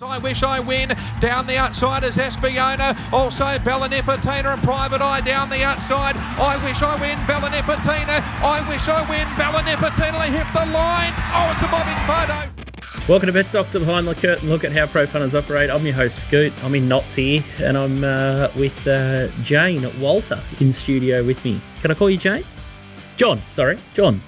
I Wish I Win. Down the outside is Espiona. Also Bella Nipotina and Private Eye down the outside. I Wish I Win. Bella Nipotina. I Wish I Win. Bella Nipotina. They hit the line. Oh, it's a bobbing photo. Welcome to Bet Doctor Behind the Curtain. Look at how pro punters operate. I'm your host Scoot. I'm in Knots here, and I'm with Jane Walter in studio with me. Can I call you Jane? John. John.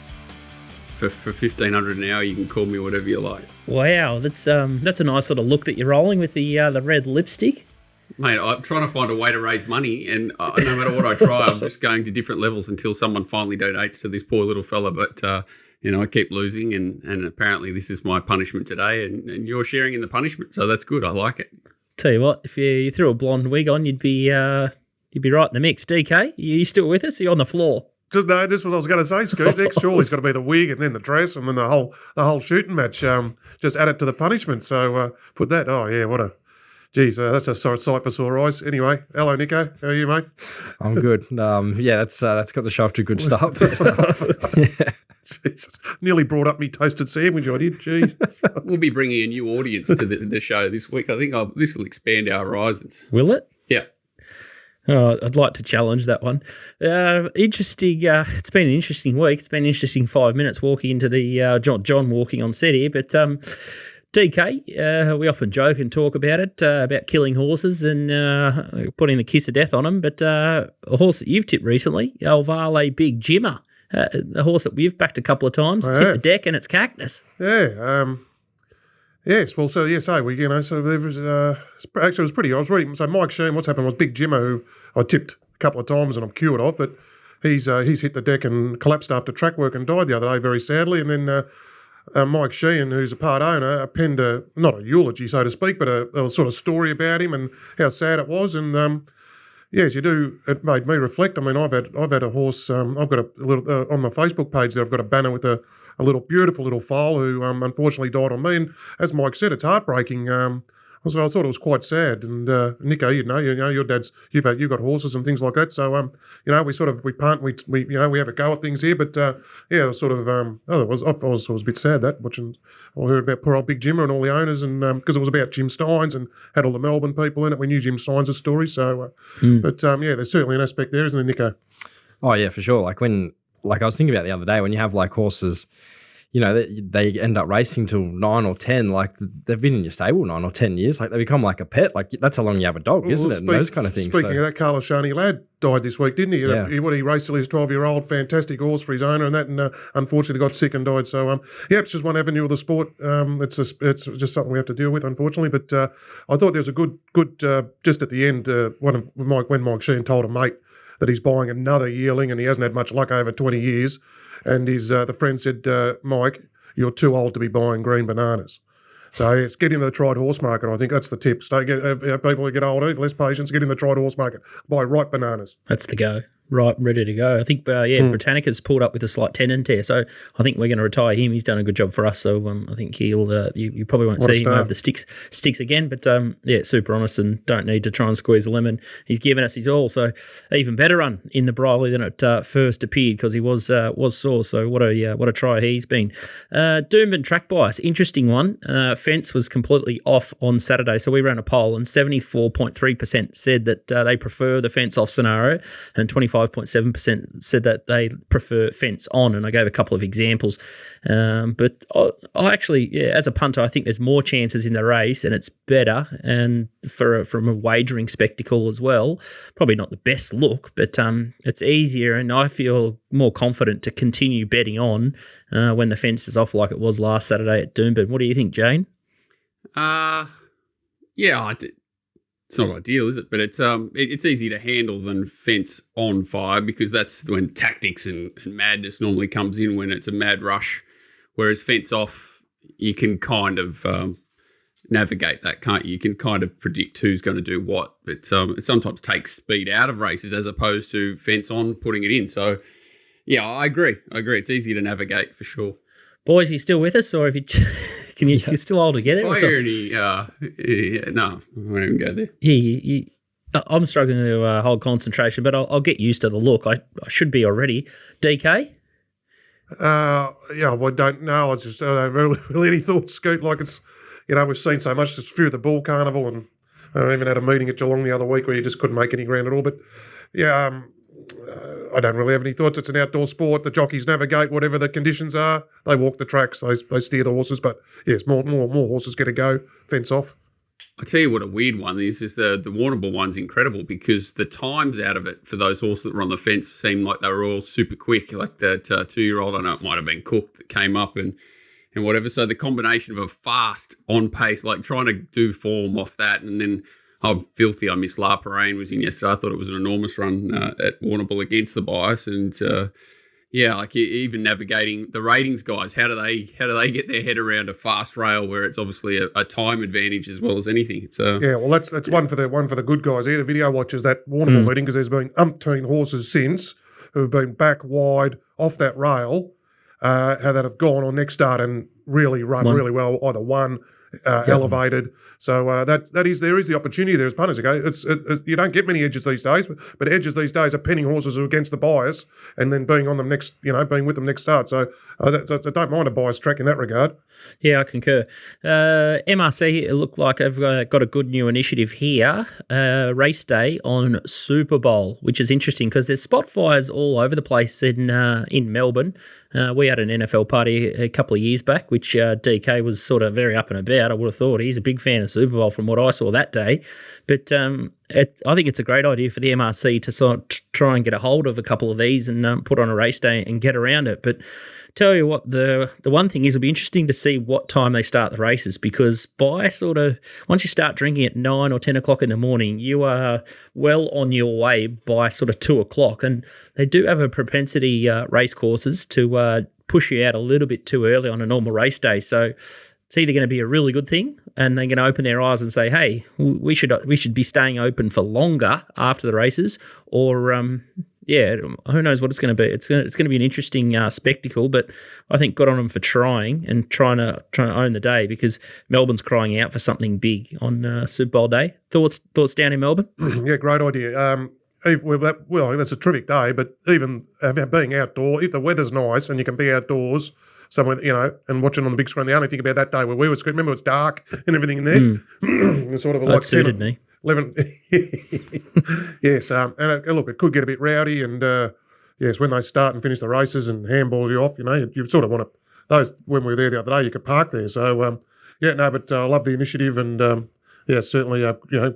For $1,500 an hour, you can call me whatever you like. Wow, that's a nice sort of look that you're rolling with the red lipstick. Mate, I'm trying to find a way to raise money, and no matter what I try, I'm just going to different levels until someone finally donates to this poor little fella. But, I keep losing, and apparently this is my punishment today, and you're sharing in the punishment, so that's good. I like it. Tell you what, if you threw a blonde wig on, you'd be right in the mix. DK, you still with us? Are you on the floor? Just what I was going to say, Scoot. Next, surely it's got to be the wig and then the dress and then the whole shooting match. Just add it to the punishment. So put that. Oh yeah, what a geez. That's a sight for sore eyes. Anyway, hello Nico. How are you, mate? I'm good. That's got the show off to a good start. Yeah. Jesus. Nearly brought up me toasted sandwich. I did. Jeez. We'll be bringing a new audience to the show this week. I think this will expand our horizons. Will it? Yeah. Oh, I'd like to challenge that one. Interesting. It's been an interesting week. It's been an interesting 5 minutes walking into the John walking on set here. But DK, we often joke and talk about it, about killing horses and putting the kiss of death on them. But a horse that you've tipped recently, Alvale Big Jimmer, a horse that we've backed a couple of times, tipped the deck and it's Cactus. Yeah. Yes, well, so we, so there was, actually it was pretty, I was reading, so Mike Sheen, what's happened was Big Jimmer, who I tipped a couple of times and I'm cured of, but he's hit the deck and collapsed after track work and died the other day very sadly, and then Mike Sheehan, who's a part owner, penned not a eulogy, so to speak, but a sort of story about him and how sad it was, and yes, you do, it made me reflect. I mean, I've had a horse, I've got a little, on my Facebook page there, I've got a banner with a beautiful little foal who unfortunately died on me. And as Mike said, it's heartbreaking. I thought it was quite sad. And Nico, you know, your dad's you've got horses and things like that. So we punt, we have a go at things here. But it was sort of I was a bit sad that watching. I heard about poor old Big Jimmer and all the owners, and because it was about Jim Steins and had all the Melbourne people in it. We knew Jim Steins' story. So, but there's certainly an aspect there, isn't there, Nico? Oh yeah, for sure. Like I was thinking about the other day, when you have like horses, they end up racing till 9 or 10, like they've been in your stable 9 or 10 years, like they become like a pet. Like that's how long you have a dog, isn't it? And those kind of things. Speaking of that, Carlos Shani Ladd died this week, didn't he? Yeah. He raced till he was 12-year-old, fantastic horse for his owner, and unfortunately got sick and died. So it's just one avenue of the sport. It's just something we have to deal with, unfortunately. But I thought there was a good just at the end when Mike Sheen told a mate that he's buying another yearling and he hasn't had much luck over 20 years. And the friend said, Mike, you're too old to be buying green bananas. So it's get into the tried horse market. I think that's the tip. People who get older, less patience, get in the tried horse market. Buy ripe bananas. That's the go. Right, ready to go. I think, Britannica's pulled up with a slight tendon tear, so I think we're going to retire him. He's done a good job for us, so I think he'll. You probably won't see him over the sticks again, but super honest and don't need to try and squeeze a lemon. He's given us his all, so even better run in the Briley than it first appeared because he was sore. So what a try he's been. Doomben track bias, interesting one. Fence was completely off on Saturday, so we ran a poll and 74.3% said that they prefer the fence off scenario, and 25.7% said that they prefer fence on, and I gave a couple of examples. But I actually, as a punter, I think there's more chances in the race, and it's better, and from a wagering spectacle as well. Probably not the best look, but it's easier, and I feel more confident to continue betting on when the fence is off like it was last Saturday at Doomben. What do you think, Jane? It's not ideal, is it? But it's easy to handle than fence on fire because that's when tactics and madness normally comes in when it's a mad rush. Whereas fence off, you can kind of navigate that, can't you? You can kind of predict who's going to do what. But it sometimes takes speed out of races as opposed to fence on, putting it in. So, yeah, I agree. It's easy to navigate for sure. Boys, are you still with us, or have you? You're still able to get it? No, I won't even go there. I'm struggling to hold concentration, but I'll get used to the look. I should be already. DK? I don't know. I just don't have really any thoughts, Scoot. Like it's, we've seen so much through the Bull Carnival, and I even had a meeting at Geelong the other week where you just couldn't make any ground at all. But yeah, I don't really have any thoughts. It's an outdoor sport. The jockeys navigate whatever the conditions are. They walk the tracks. They steer the horses. But yes, more horses get a go. Fence off. I tell you what, a weird one is the Warrnambool one's incredible because the times out of it for those horses that were on the fence seemed like they were all super quick. Like that 2-year-old, I know it might have been Cook that came up and whatever. So the combination of a fast on pace, like trying to do form off that, and then I'm filthy. I missed La Parrain was in yesterday. I thought it was an enormous run at Warrnambool against the bias, and like even navigating the ratings guys. How do they get their head around a fast rail where it's obviously a time advantage as well as anything? It's that's one for the good guys here, the video watchers, that Warrnambool meeting, because there's been umpteen horses since who have been back wide off that rail, how that have gone on next start and really run really well, either won, elevated. So there is the opportunity there as punters. Okay, you don't get many edges these days, but edges these days are penning horses who are against the bias and then being on them next, being with them next start. So I don't mind a bias track in that regard. Yeah, I concur. MRC, it looked like I've got a good new initiative here. Race day on Super Bowl, which is interesting because there's spot fires all over the place in Melbourne. We had an NFL party a couple of years back, which DK was sort of very up and about. I would have thought he's a big fan of Super Bowl from what I saw that day. But I think it's a great idea for the MRC to sort of try and get a hold of a couple of these and put on a race day and get around it. But tell you what, the one thing is it'll be interesting to see what time they start the races, because by sort of once you start drinking at 9 or 10 o'clock in the morning, you are well on your way by sort of 2 o'clock. And they do have a propensity, race courses, to push you out a little bit too early on a normal race day. So it's either going to be a really good thing and they're going to open their eyes and say, hey, we should be staying open for longer after the races, or who knows what it's going to be. It's going to be an interesting spectacle, but I think good on them for trying to own the day, because Melbourne's crying out for something big on Super Bowl day. Thoughts down in Melbourne? Yeah, great idea. That's a terrific day, but even being outdoor, if the weather's nice and you can be outdoors somewhere, and watching on the big screen, the only thing about that day where we were, remember, it was dark and everything in there. It sort of that suited me. 11. Yes, and look, it could get a bit rowdy, and yes, when they start and finish the races and handball you off, you sort of want to. Those when we were there the other day, you could park there. So but I love the initiative, and certainly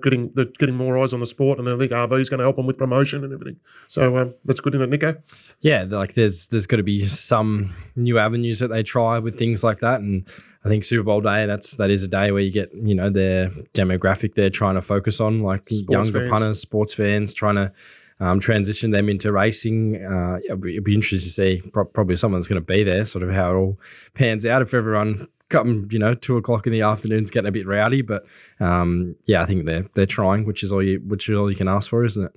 getting more eyes on the sport, and I think RV is going to help them with promotion and everything. So that's good, isn't it, Nico? Yeah, like there's got to be some new avenues that they try with things like that, and I think Super Bowl day, that is a day where you get, their demographic they're trying to focus on, like sports younger fans. punters, sports fans, trying to transition them into racing. It'll be interesting to see. Probably someone's going to be there, sort of how it all pans out if everyone come, 2 o'clock in the afternoon's getting a bit rowdy. But I think they're trying, which is all you can ask for, isn't it?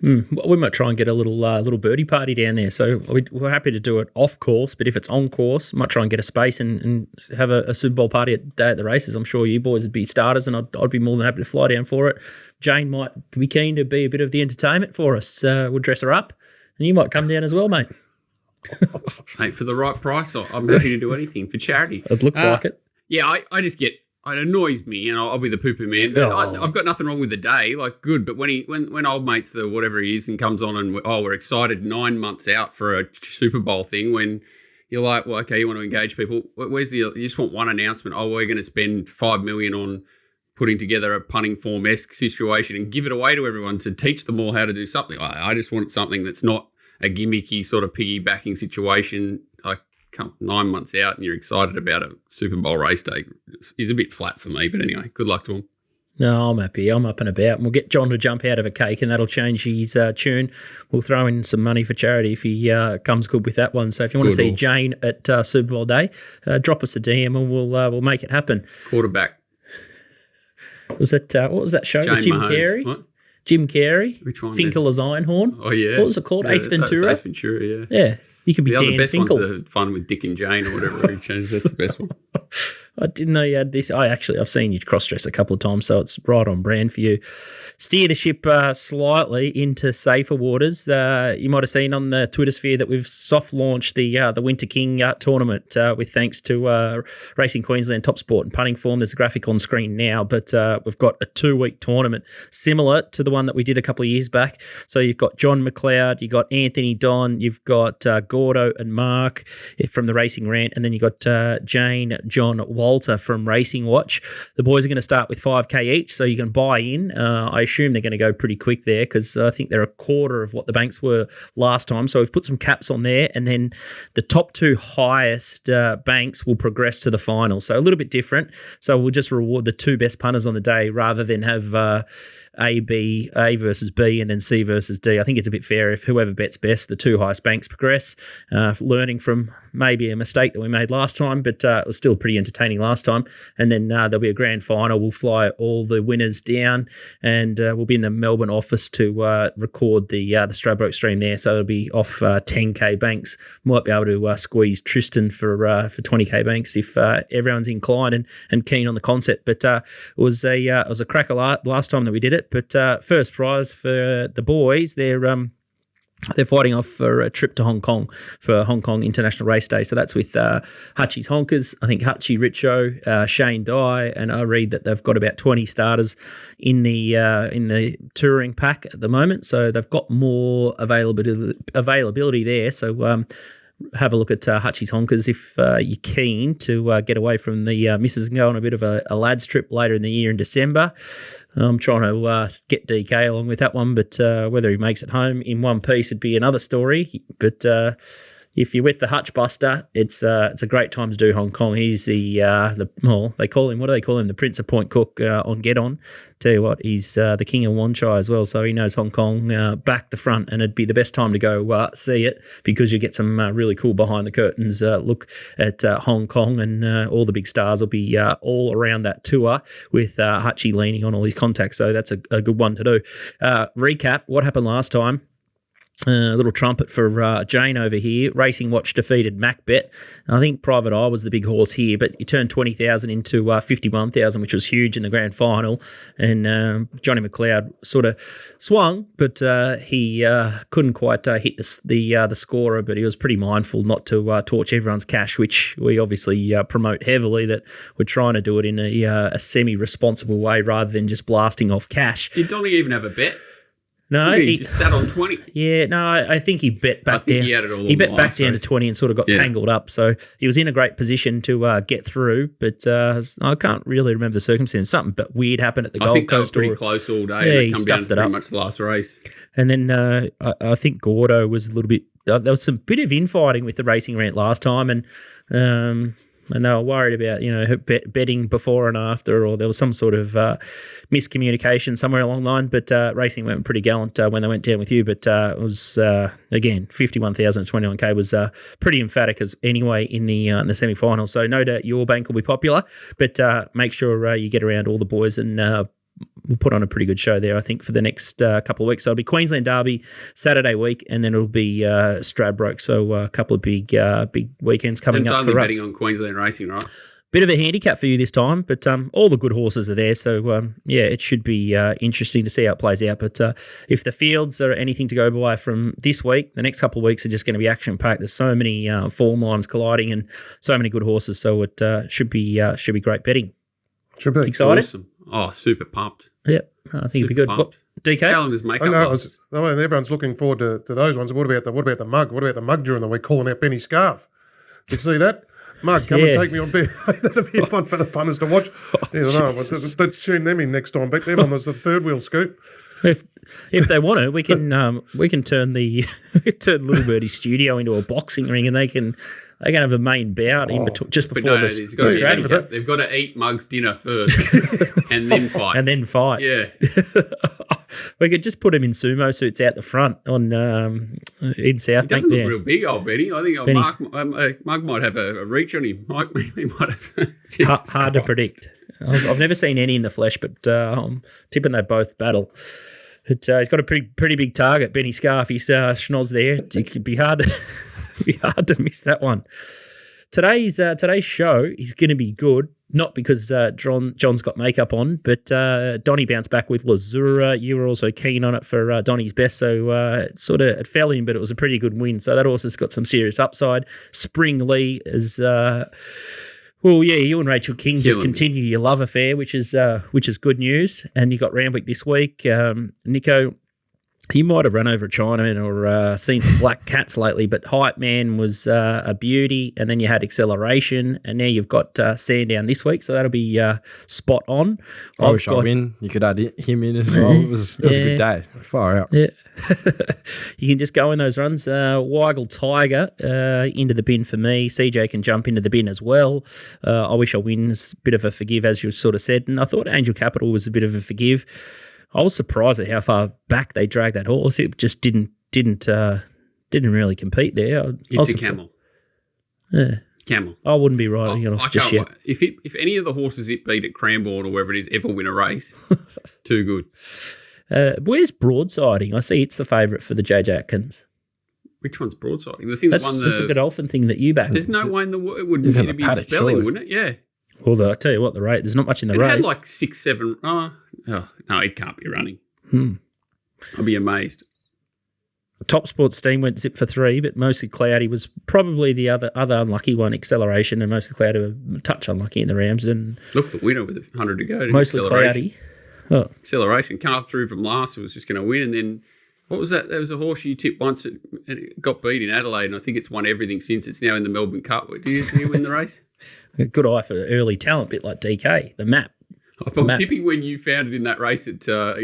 We might try and get a little birdie party down there. So we're happy to do it off course, but if it's on course, might try and get a space and have a Super Bowl party at the races. I'm sure you boys would be starters, and I'd be more than happy to fly down for it. Jane might be keen to be a bit of the entertainment for us. We'll dress her up, and you might come down as well, mate. Mate, for the right price, I'm happy to do anything for charity. It looks like it. Yeah, I just get. It annoys me, and I'll be the poo-poo man. But I've got nothing wrong with the day, like good. But when old mates, the whatever he is, and comes on and we're excited 9 months out for a Super Bowl thing, when you're like, well, okay, you want to engage people. You just want one announcement. Oh, we're going to spend $5 million on putting together a punting form-esque situation and give it away to everyone to teach them all how to do something. I just want something that's not a gimmicky sort of piggybacking situation. Like, come 9 months out and you're excited about a Super Bowl race day is a bit flat for me. But anyway, good luck to him. No, I'm happy. I'm up and about. And we'll get John to jump out of a cake, and that'll change his tune. We'll throw in some money for charity if he comes good with that one. So if you want to see Jane at Super Bowl day, drop us a DM and we'll make it happen. Quarterback. Was that what was that show? Jane with Jim Mahomes. Carrey? What? Jim Carrey? Which one? Finkel's Einhorn? Oh, yeah. What was it called? Yeah, Ace Ventura? That's Ace Ventura, yeah. Yeah. You could be the Dan best Finkel. one's the fun with Dick and Jane or whatever he changes. That's the best one. I didn't know you had this. I've seen you cross-dress a couple of times, so it's right on brand for you. Steer the ship slightly into safer waters. You might have seen on the Twitter sphere that we've soft launched the Winter King tournament with thanks to Racing Queensland, TopSport and Punting Form. There's a graphic on screen now, but we've got a 2-week tournament similar to the one that we did a couple of years back. So you've got John McLeod, you've got Anthony Don, you've got Gordo and Mark from the Racing Rant, and then you've got Jane, John, Walter from Racing Watch. The boys are going to start with 5K each, so you can buy in. I assume they're going to go pretty quick there because I think they're a quarter of what the banks were last time. So we've put some caps on there, and then the top 2 highest banks will progress to the final. So a little bit different. So we'll just reward the 2 best punters on the day rather than have A versus B, and then C versus D. I think it's a bit fair if whoever bets best, the 2 highest banks progress, learning from maybe a mistake that we made last time, but it was still pretty entertaining last time. And then there'll be a grand final. We'll fly all the winners down, and we'll be in the Melbourne office to record the Stradbroke stream there. So it'll be off 10K banks. Might be able to squeeze Tristan for 20K banks if everyone's inclined and keen on the concept. But it was a cracker last time that we did it. But first prize for the boys, they're fighting off for a trip to Hong Kong for Hong Kong International Race Day. So that's with Hutchie's Honkers. I think Hutchie, Richo, Shane Dye, and I read that they've got about 20 starters in the touring pack at the moment. So they've got more availability there. So have a look at Hutchie's Honkers if you're keen to get away from the missus and go on a bit of a lads trip later in the year in December. I'm trying to get DK along with that one, but whether he makes it home in one piece would be another story. But if you're with the Hutch Buster, it's a great time to do Hong Kong. He's they call him, what do they call him? The Prince of Point Cook on Get On. Tell you what, he's the king of Wan Chai as well, so he knows Hong Kong back to front, and it'd be the best time to go see it because you get some really cool behind the curtains look at Hong Kong, and all the big stars will be all around that tour with Hutchie leaning on all his contacts, so that's a good one to do. Recap, what happened last time? A little trumpet for Jane over here. Racing Watch defeated Macbet. I think Private Eye was the big horse here, but you turned 20,000 into 51,000, which was huge in the grand final. And Johnny McLeod sort of swung, but he couldn't quite hit the scorer. But he was pretty mindful not to torch everyone's cash, which we obviously promote heavily. That we're trying to do it in a semi-responsible way rather than just blasting off cash. Did Donny even have a bet? No, he just sat on 20. Yeah, no, I think he bet back down. He bet back down to 20 and sort of got tangled up. So he was in a great position to get through, but I can't really remember the circumstance. Something but weird happened at the Gold Coast. I think they were pretty close all day. Yeah, he come down to pretty much the last race. And then I think Gordo was a little bit. There was some bit of infighting with the Racing Rant last time, and they were worried about betting before and after, or there was some sort of miscommunication somewhere along the line. But Racing went pretty gallant when they went down with you. But it was again 51,000 and 21K was pretty emphatic as anyway in the semi-final. So no doubt your bank will be popular, but make sure you get around all the boys and. We'll put on a pretty good show there, I think, for the next couple of weeks. So it'll be Queensland Derby Saturday week, and then it'll be Stradbroke. So a couple of big weekends coming up for us. And betting on Queensland racing, right? Bit of a handicap for you this time, but all the good horses are there. So, it should be interesting to see how it plays out. But if the fields are anything to go by from this week, the next couple of weeks are just going to be action-packed. There's so many form lines colliding and so many good horses. So it should be great betting. Should be. Excited? Awesome. Oh, super pumped. Yep, I think it'd be good. What, DK? How long does makeup last? Everyone's looking forward to those ones. What about the mug? What about the mug during the week calling out Benny Scarf? Did you see that? Mug, come and take me on beer. That'd be fun for the punters to watch. Let's tune them in next time. Back them on the third wheel scoop. If they want to, we can turn the Little Birdie studio into a boxing ring, and they can have a main bout in between just before the. They've got to eat Mug's dinner first, and then fight. Yeah. We could just put him in sumo suits out the front on in South. He doesn't look real big, old Benny. I think Mug might have a reach on him. He might have. Hard to predict. I've never seen any in the flesh, but I'm tipping they both battle. But, he's got a pretty big target, Benny Scarf. He's schnoz there. It could be hard to miss that one. Today's show is going to be good not because John's got makeup on, but Donnie bounced back with Lazura. You were also keen on it for Donnie's best, so it fell in, but it was a pretty good win. So that horse has got some serious upside. Spring Lee is... Well, yeah, you and Rachel King just continue your love affair, which is good news. And you got Randwick this week. Nico, you might have run over a Chinaman or seen some black cats lately, but Hype Man was a beauty, and then you had Acceleration, and now you've got Sandown this week, so that'll be spot on. I wish I win. You could add him in as well. It was a good day. Far out. Yeah. You can just go in those runs. Weigel Tiger into the bin for me. CJ can jump into the bin as well. I wish I win is a bit of a forgive, as you sort of said, and I thought Angel Capital was a bit of a forgive. I was surprised at how far back they dragged that horse. It just didn't really compete there. It's a camel. Yeah. Camel. I wouldn't be riding it off just yet. If any of the horses it beat at Cranbourne or wherever it is ever win a race, too good. Where's Broadsiding? I see it's the favourite for the JJ Atkins. Which one's Broadsiding? The thing that won that's the Godolphin thing that you backed. There's no way in the world it would need to be paddock, spelling, surely. wouldn't it? Yeah. Although I tell you what, the rate there's not much in the race. It had like 6, 7. Oh no, it can't be running. I'll be amazed. TopSport Steam went zip for 3, but mostly cloudy was probably the other unlucky one, Acceleration, and mostly cloudy, a touch unlucky in the Rams. And look, the winner with 100 to go. Mostly cloudy. Oh. Acceleration come up through from last. It was just going to win, and then what was that? There was a horse you tipped once and it got beat in Adelaide, and I think it's won everything since. It's now in the Melbourne Cup. Did you win the race? Good eye for early talent, bit like DK, the map. I'm tipping when you found it in that race in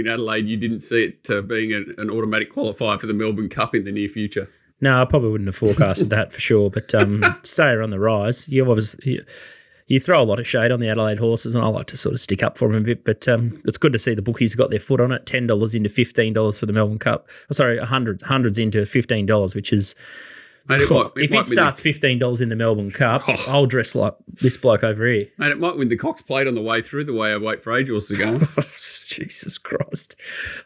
Adelaide, you didn't see it being an automatic qualifier for the Melbourne Cup in the near future. No, I probably wouldn't have forecasted that for sure, but stay on the rise. You throw a lot of shade on the Adelaide horses, and I like to sort of stick up for them a bit, but it's good to see the bookies got their foot on it, $10 into $15 for the Melbourne Cup. Hundreds into $15, which is... Mate, if it starts $15 in the Melbourne Cup, I'll dress like this bloke over here. Mate, it might win the Cox Plate on the way through, the way I wait for age horses to go. Jesus Christ.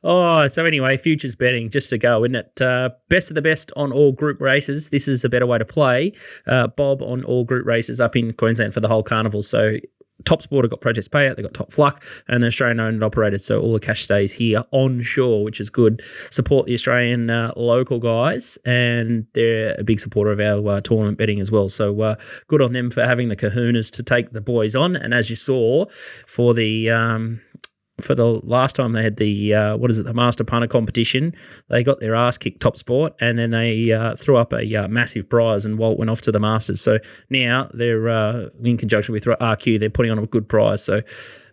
Oh, so anyway, futures betting, just to go, isn't it? Best of the best on all group races. This is a better way to play. Bob on all group races up in Queensland for the whole carnival. So TopSport have got Protest Payout, they've got Top Fluck, and the Australian owned and operated, so all the cash stays here onshore, which is good. Support the Australian local guys, and they're a big supporter of our tournament betting as well. So good on them for having the kahunas to take the boys on. And as you saw, for the last time they had the Master Punter competition, they got their ass kicked, TopSport, and then they threw up a massive prize, and Walt went off to the Masters. So now they're in conjunction with RQ, they're putting on a good prize. So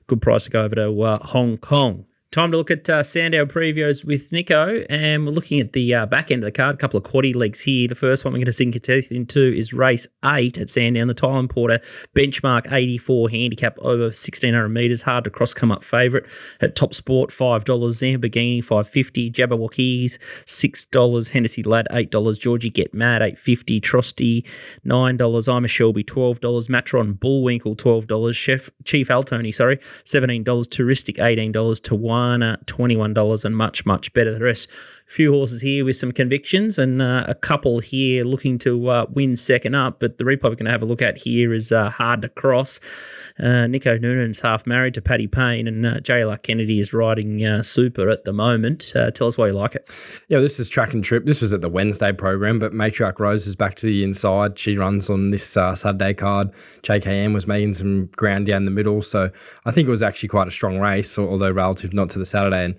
good prize to go over to Hong Kong. Time to look at Sandown previews with Nico, and we're looking at the back end of the card, a couple of quaddie legs here. The first one we're going to sink your teeth into is race 8 at Sandown, the Tylan Porter benchmark 84 handicap over 1,600 metres, hard to cross come up favourite at TopSport, $5, Zamborghini $5.50, Jabberwockies $6, Hennessy Lad $8, Georgie Get Mad $8.50, Trosty $9, I'm a Shelby $12, Matron Bullwinkle $12, Chief Altony $17, Touristic $18, Tawana $21, and much better the rest. A few horses here with some convictions, and a couple here looking to win second up, but the replay we're going to have a look at here is hard to cross. Nico Noonan's half married to Paddy Payne, and JLR Kennedy is riding super at the moment. Tell us why you like it. Yeah, this is Track and Trip. This was at the Wednesday program, but Matriarch Rose is back to the inside. She runs on this Saturday card. JKM was making some ground down the middle, so I think it was actually quite a strong race, although relative not to the Saturday. And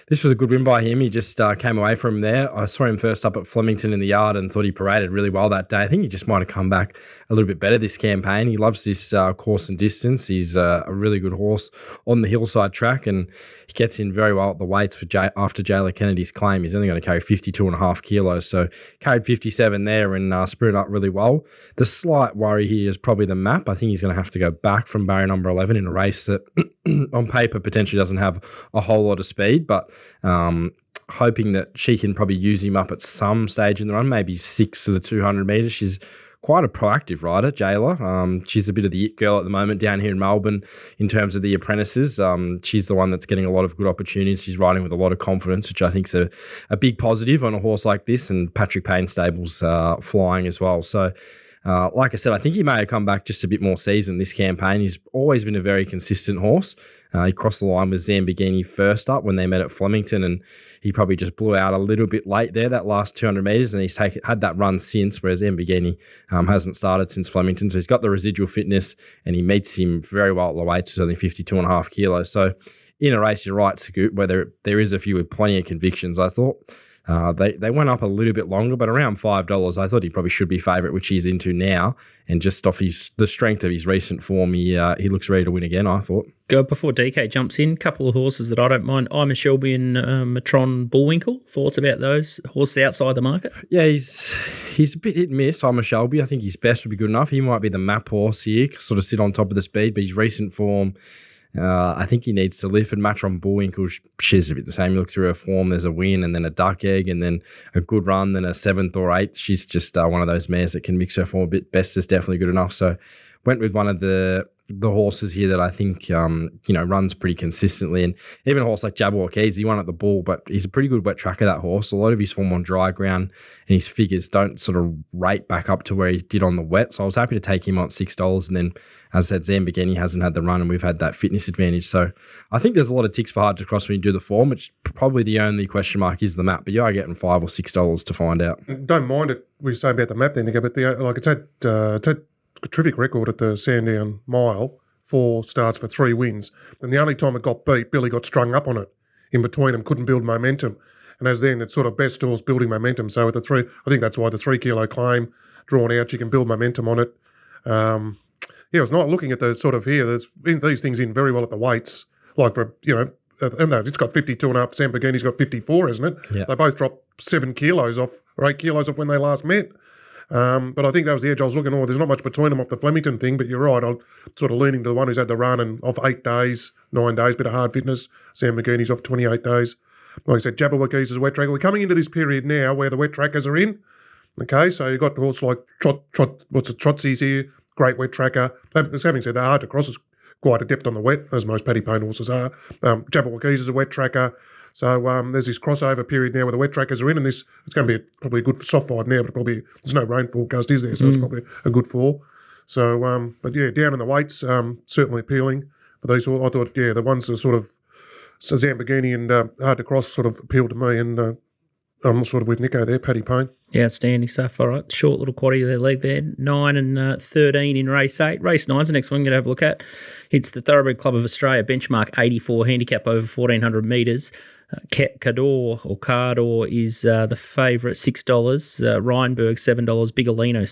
this was a good win by him. He just came away from there. I saw him first up at Flemington in the yard and thought he paraded really well that day. I think he just might have come back a little bit better this campaign. He loves this course and distance. He's a really good horse on the hillside track, and he gets in very well at the weights for after Jayla Kennedy's claim. He's only going to carry 52.5 kilos, so carried 57 there and sprinted up really well. The slight worry here is probably the map. I think he's going to have to go back from barrier number 11 in a race that on paper potentially doesn't have a whole lot of speed, but hoping that she can probably use him up at some stage in the run, maybe 6 to the 200 metres. She's quite a proactive rider, Jayla. She's a bit of the it girl at the moment down here in Melbourne in terms of the apprentices. She's the one that's getting a lot of good opportunities. She's riding with a lot of confidence, which I think is a big positive on a horse like this, and Patrick Payne Stable's flying as well. So Like I said, I think he may have come back just a bit more seasoned this campaign. He's always been a very consistent horse. He crossed the line with Zambigini first up when they met at Flemington, and he probably just blew out a little bit late there, that last 200 metres, and he's had that run since, whereas Zambigini hasn't started since Flemington. So he's got the residual fitness, and he meets him very well at the weights. It's only 52.5 kilos. So in a race, you're right, Sagut, where there is a few with plenty of convictions, I thought. They went up a little bit longer, but around $5. I thought he probably should be favourite, which he's into now. And just off the strength of his recent form, he looks ready to win again, I thouut. Go before DK jumps in. Couple of horses that I don't mind. I'm a Shelby and Matron Bullwinkle. Thoughts about those horses outside the market? Yeah, he's a bit hit and miss. I'm a Shelby. I think his best would be good enough. He might be the map horse here, sort of sit on top of the speed, but his recent form, I think he needs to lift. And Matron Bullwinkle, she's a bit the same. You look through her form, there's a win and then a duck egg and then a good run, then a 7th or 8th. She's just one of those mares that can mix her form a bit. Best is definitely good enough. So went with one of the horses here that I think, runs pretty consistently. And even a horse like Jabberwock Keys, he won at the Bull, but he's a pretty good wet tracker, that horse. A lot of his form on dry ground and his figures don't sort of rate back up to where he did on the wet. So I was happy to take him on $6. And then, as I said, Zambigini hasn't had the run and we've had that fitness advantage. So I think there's a lot of ticks for hard to cross when you do the form, which probably the only question mark is the map. But you are getting $5 or $6 to find out. Don't mind it, we say about the map then, but it's had a terrific record at the Sandown Mile, 4 starts for 3 wins. And the only time it got beat, Billy got strung up on it in between them, couldn't build momentum. And as then, it's sort of best horse building momentum. So at the 3, I think that's why the 3 kilo claim drawn out, you can build momentum on it. I was not looking at the sort of here. There's these things in very well at the weights, like for and it's got 52.5%. Lamborghini's got 54, isn't it? Yeah. They both dropped 7 kilos off or 8 kilos off when they last met. But I think that was the edge I was looking for. There's not much between them off the Flemington thing, but you're right. I'm sort of leaning to the one who's had the run and off 8 days, 9 days, bit of hard fitness. Sam McGeeney's off 28 days. Like I said, Jabberwock is a wet tracker. We're coming into this period now where the wet trackers are in. Okay, so you've got horses like Trotsy's here, great wet tracker. Having said that, hard to cross is quite adept on the wet, as most paddy pony horses are. Jabberwock is a wet tracker. So there's this crossover period now where the wet trackers are in, and it's going to be probably a good soft 5 now, but probably there's no rain forecast, is there? So it's probably a good 4. So, but yeah, down in the weights, certainly appealing for these. I thought, the ones that sort of Zambigini and hard to cross sort of appealed to me, and I'm sort of with Nico there, Paddy Payne. Yeah, outstanding stuff. All right, short little quaddie of their leg there. 9 and 13 in race 8. Race 9's the next one I'm going to have a look at. It's the Thoroughbred Club of Australia, benchmark 84, handicap over 1,400 metres. Cardor is the favourite, $6. Rheinberg, $7. Bigolino,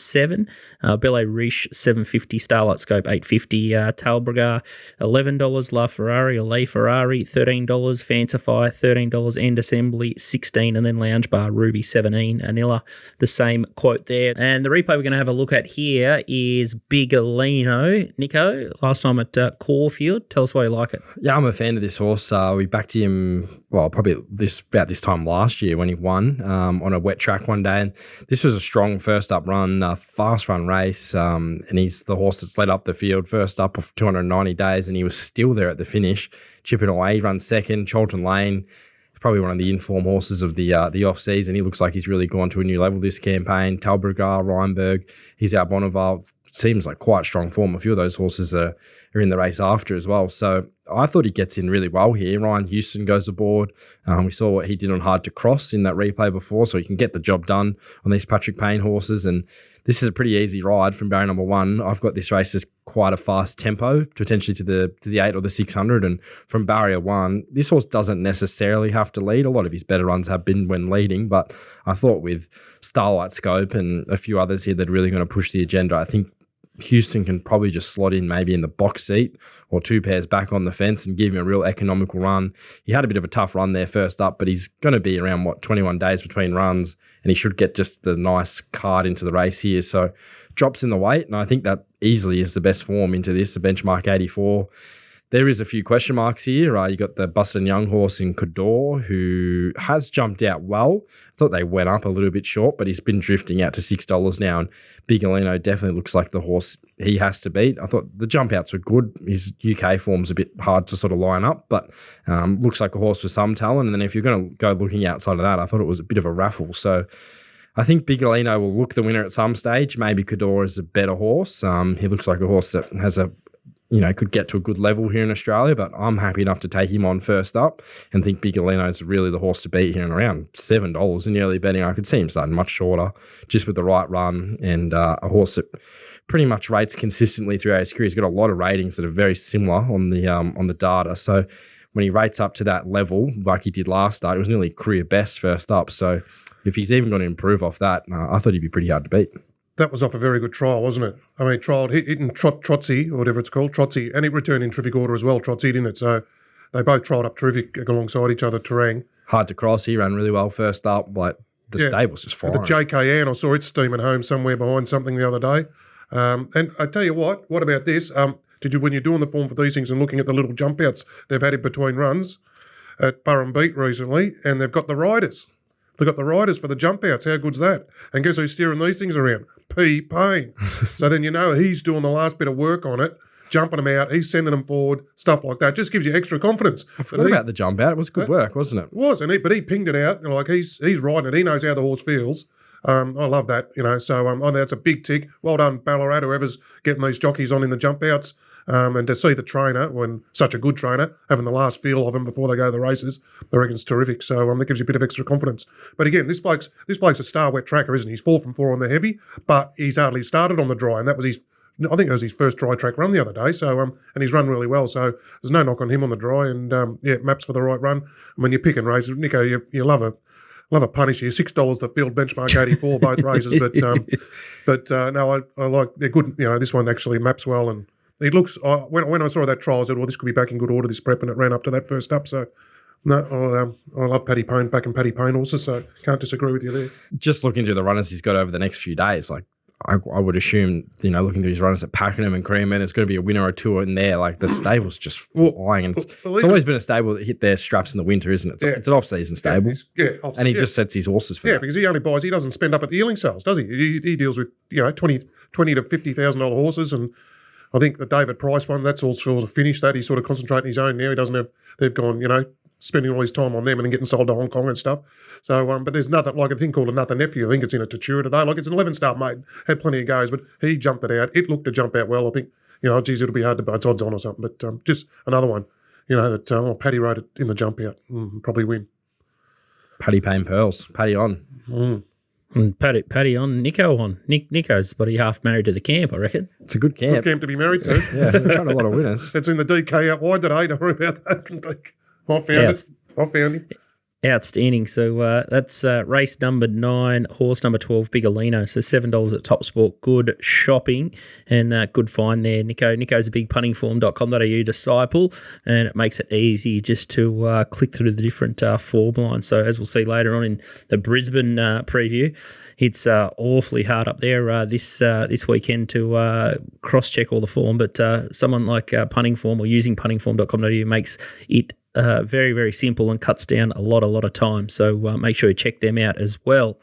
$7. Belle Riche, $7.50. Starlight Scope, $8.50. Talbragar, $11. La Ferrari or Le Ferrari, $13. Fancify, $13. End Assembly, $16. And then Lounge Bar Ruby, $17. Anilla, the same quote there. And the replay we're going to have a look at here is Bigolino. Nico, last time at Caulfield. Tell us why you like it. Yeah, I'm a fan of this horse. We backed him, probably about this time last year when he won on a wet track one day. And this was a strong first up run, fast run race. And he's the horse that's led up the field first up of 290 days, and he was still there at the finish, chipping away. He runs second. Cholton Lane, probably one of the informed horses of the off season. He looks like he's really gone to a new level this campaign. Talbragar, Rheinberg, he's out Bonneval. Seems like quite strong form. A few of those horses are in the race after as well. So I thought he gets in really well here. Ryan Houston goes aboard. We saw what he did on Hard to Cross in that replay before, so he can get the job done on these Patrick Payne horses. And this is a pretty easy ride from barrier number 1. I've got this race as quite a fast tempo, potentially to the 8 or the 600. And from barrier 1, this horse doesn't necessarily have to lead. A lot of his better runs have been when leading, but I thought with Starlight Scope and a few others here that are really going to push the agenda, I think Houston can probably just slot in maybe in the box seat or 2 pairs back on the fence and give him a real economical run. He had a bit of a tough run there first up, but he's going to be around, 21 days between runs, and he should get just the nice card into the race here. So drops in the weight, and I think that easily is the best form into this, the benchmark 84. There is a few question marks here. You got the Bustin Young horse in Cador, who has jumped out well. I thought they went up a little bit short, but he's been drifting out to $6 now. And Bigolino definitely looks like the horse he has to beat. I thought the jump outs were good. His UK form's a bit hard to sort of line up, but looks like a horse with some talent. And then if you're going to go looking outside of that, I thought it was a bit of a raffle. So I think Bigolino will look the winner at some stage. Maybe Cador is a better horse. He looks like a horse that has could get to a good level here in Australia, but I'm happy enough to take him on first up and think Bigolino is really the horse to beat here, and around $7 in the early betting. I could see him starting much shorter, just with the right run, and a horse that pretty much rates consistently throughout his career. He's got a lot of ratings that are very similar on the data. So when he rates up to that level, like he did last start, it was nearly career best first up. So if he's even going to improve off that, I thought he'd be pretty hard to beat. That was off a very good trial, wasn't it? I mean, trialled hit in Trotsy, or whatever it's called, Trotsy, and it returned in terrific order as well, Trotsy, didn't it? So they both trialled up terrific alongside each other, Terang. Hard to cross. He ran really well first up. Like the stable's just fine. The JKN, I saw it steaming home somewhere behind something the other day. And I tell you what about this? When you're doing the form for these things and looking at the little jump outs they've had in between runs at Burrum Beat recently, and they've got the riders. They've got the riders for the jump outs. How good's that? And guess who's steering these things around? P. Payne. So then he's doing the last bit of work on it, jumping them out. He's sending them forward, stuff like that. Just gives you extra confidence. I forgot about the jump out. It was good work, wasn't it? It was, but he pinged it out. Like he's riding it. He knows how the horse feels. I love that, So that's a big tick. Well done, Ballarat, whoever's getting these jockeys on in the jump outs. And to see the trainer, when such a good trainer, having the last feel of him before they go to the races, I reckon it's terrific. So that gives you a bit of extra confidence. But again, this bloke's a star wet tracker, isn't he? He's 4 from 4 on the heavy, but he's hardly started on the dry, and that was I think it was his first dry track run the other day. So and he's run really well. So there's no knock on him on the dry, and maps for the right run. And when you're picking races, Nico, you love a punish here. $6 the field benchmark 84 both races, but no, I like they're good. This one actually maps well, and it looks. When I saw that trial, I said, "Well, this could be back in good order." This prep, and it ran up to that first up. So no, I love Paddy Payne, back in Paddy Payne also. So can't disagree with you there. Just looking through the runners he's got over the next few days, like I would assume, looking through his runners at Pakenham and Cream, there's going to be a winner or two in there. Like the stable's just flying, and it's always been a stable that hit their straps in the winter, isn't it? It's an off-season stable, and he just sets his horses for that. Because he only buys. He doesn't spend up at the yearling sales, does he? He deals with $20,000 to $50,000 horses, and I think the David Price one, that's all sort of finished. That he's sort of concentrating his own now. He doesn't have. They've gone, spending all his time on them and then getting sold to Hong Kong and stuff. So, but there's nothing like a thing called Another Nephew. I think it's in a Tatura today. Like it's an 11-star mate. Had plenty of goes, but he jumped it out. It looked to jump out well. I think, geez, it'll be hard to buy. It's odds on or something. But just another one, that Paddy rode it in the jump out. Probably win. Paddy Payne Pearls. Paddy on. And Paddy on, Nico on. Nico's buddy half married to the camp, I reckon. It's a good camp. Good camp to be married to. Yeah, they've got a lot of winners. It's in the DK out wide today. Don't worry about that. I found him. Outstanding. So that's race number 9, horse number 12, Bigolino. So $7 at TopSport. Good shopping and good find there, Nico. Nico's a big puntingform.com.au disciple, and it makes it easy just to click through the different form lines. So as we'll see later on in the Brisbane preview, it's awfully hard up there this weekend to cross-check all the form, but someone like Punting Form or using puntingform.com.au makes it very, very simple and cuts down a lot of time. So make sure you check them out as well.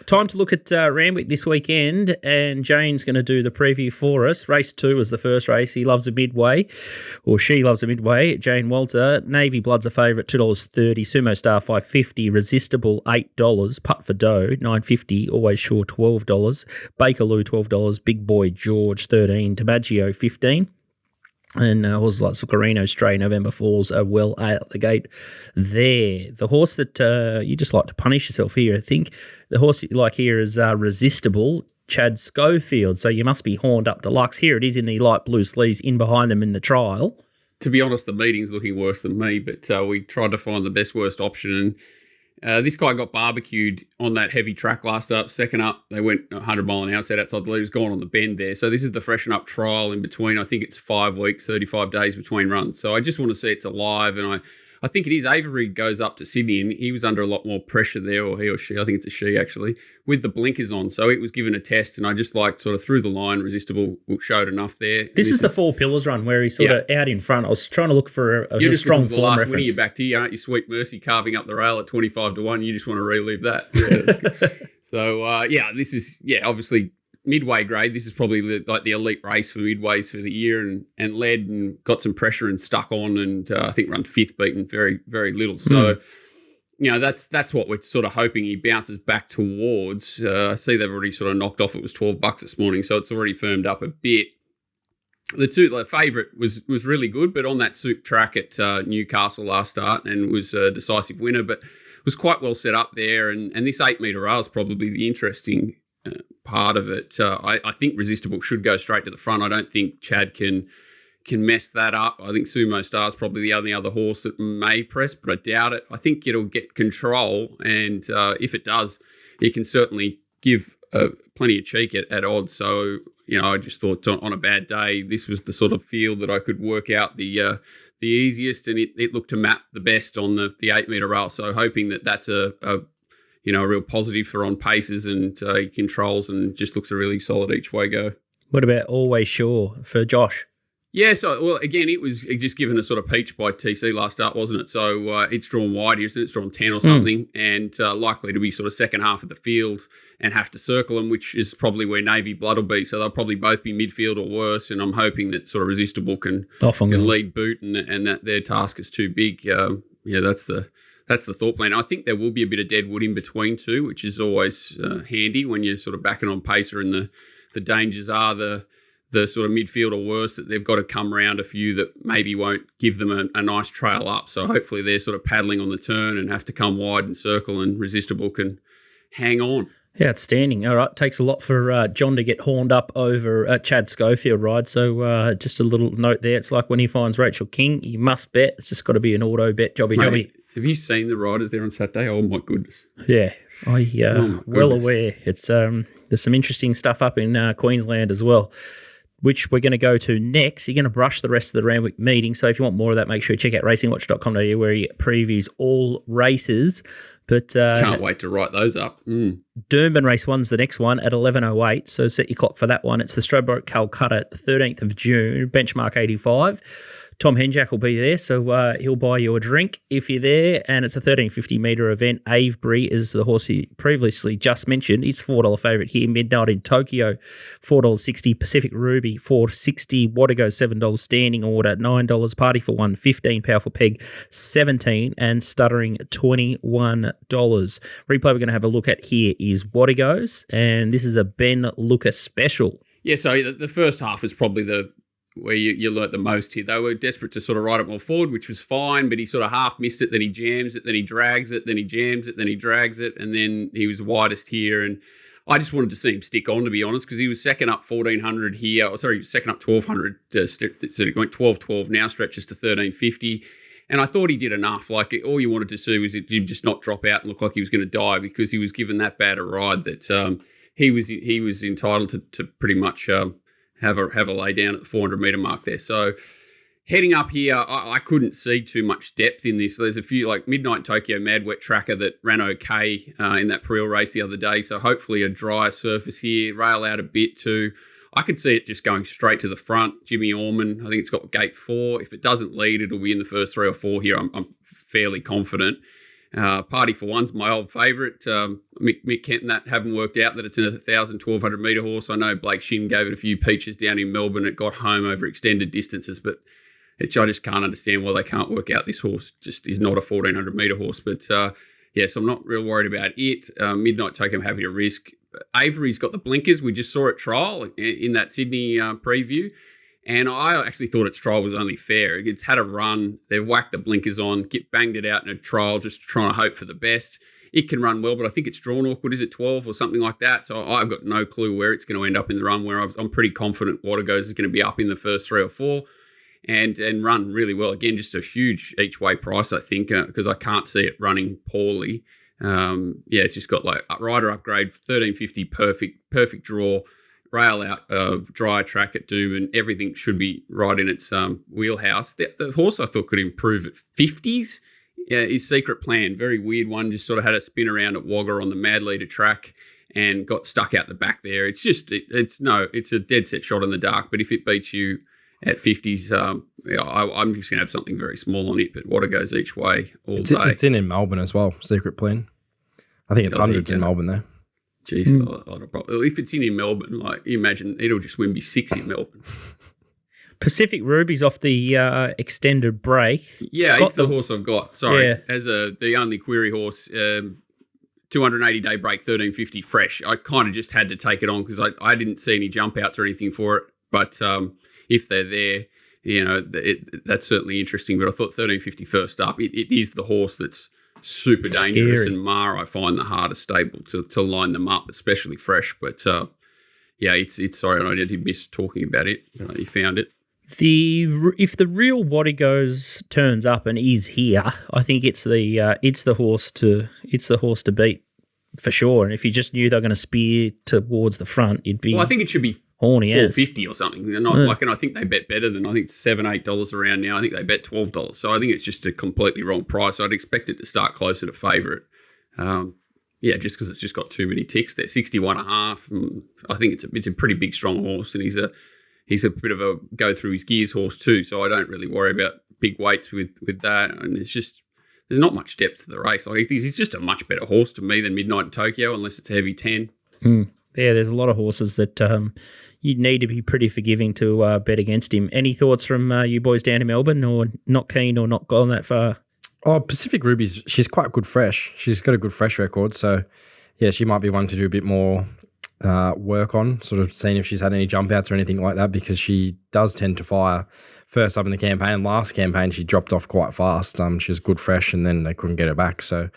Time to look at Randwick this weekend, and Jane's going to do the preview for us. Race 2 was the first race. He loves a midway, or she loves a midway. Jane Walter, Navy Blood's a favourite, $2.30. Sumo Star $5.50. Resistible $8. Putt for Doe $9.50. Always Sure $12. Bakerloo $12. Big Boy George $13. DiMaggio $15. And horses like Zuccarino Stray November Falls are well out the gate there. The horse that you just like to punish yourself here, I think. The horse that you like here is Resistible, Chad Schofield. So you must be horned up deluxe. Here it is in the light blue sleeves in behind them in the trial. To be honest, the meeting's looking worse than me, but we tried to find the best worst option. And this guy got barbecued on that heavy track last up. Second up, they went 100 mile an hour, set outside the lead. He's gone on the bend there. So this is the freshen up trial in between. I think it's 5 weeks, 35 days between runs. So I just want to see it's alive. And I think it is. Avery goes up to Sydney, and he was under a lot more pressure there, or he or she, I think it's a she actually, with the blinkers on. So it was given a test, and I just liked sort of through the line, Resistible showed enough there. This is the 4 pillars run where he's sort of out in front. I was trying to look for a strong form reference. Winning you back to you, aren't you? Sweet Mercy carving up the rail at 25-1. You just want to relive that. Yeah, that's good. So this is obviously midway grade. This is probably like the elite race for midways for the year, and led and got some pressure and stuck on, and I think run 5th, beaten very, very little. So that's what we're sort of hoping he bounces back towards. I see they've already sort of knocked off. It was $12 this morning, so it's already firmed up a bit. The favourite was really good, but on that soup track at Newcastle last start and was a decisive winner, but was quite well set up there. And this 8 metre rail is probably the interesting part of it. I think Resistible should go straight to the front. I don't think Chad can mess that up. I think Sumo Star's probably the only other horse that may press, but I doubt it. I think it'll get control, and if it does, it can certainly give plenty of cheek at odds. So, I just thought on a bad day, this was the sort of field that I could work out the easiest, and it looked to map the best on the 8 metre rail. So hoping that's a real positive for on paces and he controls and just looks a really solid each way go. What about Always Sure for Josh? Yeah, so, well, again, it was just given a sort of peach by TC last start, wasn't it? So it's drawn wide here, isn't it? It's drawn 10 or something, and likely to be sort of second half of the field and have to circle them, which is probably where Navy Blood will be. So they'll probably both be midfield or worse, and I'm hoping that sort of Resistible can lead boot and that their task is too big. That's the thought plan. I think there will be a bit of dead wood in between too, which is always handy when you're sort of backing on pacer, and the dangers are the sort of midfield or worse, that they've got to come around a few that maybe won't give them a nice trail up. So hopefully they're sort of paddling on the turn and have to come wide and circle, and Resistible can hang on. Yeah, outstanding. All right, takes a lot for John to get horned up over Chad Schofield ride. So just a little note there. It's like when he finds Rachel King, you must bet. It's just got to be an auto bet, jobby. Have you seen the riders there on Saturday? Oh my goodness. Yeah, well aware. It's there's some interesting stuff up in Queensland as well, which we're going to go to next. You're going to brush the rest of the Randwick meeting. So if you want more of that, make sure you check out racingwatch.com.au, where he previews all races. But can't wait to write those up. Doomben race 1's the next one at 11:08. So set your clock for that one. It's the Stradbroke Calcutta, 13th of June, benchmark 85. Tom Henjack will be there, so he'll buy you a drink if you're there, and it's a 1350 metre event. Avebury is the horse he previously just mentioned. He's $4 favourite here. Midnight in Tokyo, $4.60. Pacific Ruby, $4.60. Wadigo, $7. Standing Order, $9. Party for One, $15. Powerful Peg, $17. And Stuttering, $21. Replay we're going to have a look at here is Wadigo's, and this is a Ben Lucas special. Yeah, so the first half was probably where you learnt the most here. They were desperate to sort of ride it more forward, which was fine, but he sort of half missed it, then he jams it, then he drags it, then he jams it, then he drags it, and then he was widest here. And I just wanted to see him stick on, to be honest, because he was second up 1,400 here. He was second up 1,200. So he went 12-12, now stretches to 1,350. And I thought he did enough. Like, all you wanted to see was him just not drop out and look like he was going to die, because he was given that bad a ride that he was entitled to pretty much have a lay down at the 400 metre mark there. So heading up here, I couldn't see too much depth in this. There's a few, like Midnight Tokyo Mad Wet Tracker that ran okay in that Priel race the other day. So hopefully a drier surface here, rail out a bit too. I could see it just going straight to the front. Jimmy Orman, I think it's got gate 4. If it doesn't lead, it'll be in the first 3 or 4 here. I'm fairly confident. Party for One's my old favourite. Mick Kenton, that haven't worked out that it's a 1,000-1,200 metre horse. I know Blake Shin gave it a few peaches down in Melbourne. It got home over extended distances, but I just can't understand why they can't work out this horse. Just is not a 1,400 metre horse. But so I'm not real worried about it. Midnight Tokyo, I'm happy to risk. Avery's got the blinkers. We just saw it trial in that Sydney preview. And I actually thought its trial was only fair. It's had a run. They've whacked the blinkers on, banged it out in a trial, just trying to hope for the best. It can run well, but I think it's drawn awkward. Is it 12 or something like that? So I've got no clue where it's going to end up in the run, where I'm pretty confident Watergoes is going to be up in the first 3 or 4 and run really well. Again, just a huge each-way price, I think, because I can't see it running poorly. It's just got like rider upgrade, 1350, perfect draw. Rail out, dry track at Doomben, everything should be right in its wheelhouse. The horse I thought could improve at 50s. His Secret Plan, very weird one, just sort of had a spin around at Wagga on the Mad Leader track and got stuck out the back there. It's just, it's a dead set shot in the dark, but if it beats you at 50s, I'm just going to have something very small on it, but Water goes each way all day. It's in Melbourne as well, Secret Plan. I think it's hundreds in Melbourne there. Jeez, if it's in Melbourne, like, you imagine it'll just win me 6 in Melbourne. Pacific Ruby's off the extended break. Yeah, it's the horse I've got. Sorry, as the only query horse. 280-day break, 1350 fresh. I kind of just had to take it on because I didn't see any jump outs or anything for it. But if they're there, that's certainly interesting. But I thought 1350 first up, it is the horse that's super dangerous. Scary. And Ma, I find the hardest stable to line them up, especially fresh. But it's sorry, I did miss talking about it. You found it. If the real Waddy goes turns up and is here, I think it's the horse to beat for sure. And if you just knew they were going to spear towards the front, you'd be. Well, I think it should be horny $4.50 or something. They're not and I think they bet better than $7-8 around now. I think they bet $12. So I think it's just a completely wrong price. I'd expect it to start closer to favourite. Just because it's just got too many ticks there. 61.5. I think it's a pretty big, strong horse, and he's a bit of a go through his gears horse too. So I don't really worry about big weights with that. And there's not much depth to the race. Like he's just a much better horse to me than Midnight in Tokyo, unless it's a heavy 10. Yeah, there's a lot of horses that you'd need to be pretty forgiving to bet against him. Any thoughts from you boys down in Melbourne, or not keen or not gone that far? Oh, Pacific Ruby's, she's quite good fresh. She's got a good fresh record. So, yeah, she might be one to do a bit more work on, sort of seeing if she's had any jump outs or anything like that, because she does tend to fire first up in the campaign. And last campaign, she dropped off quite fast. She was good fresh, and then they couldn't get her back. So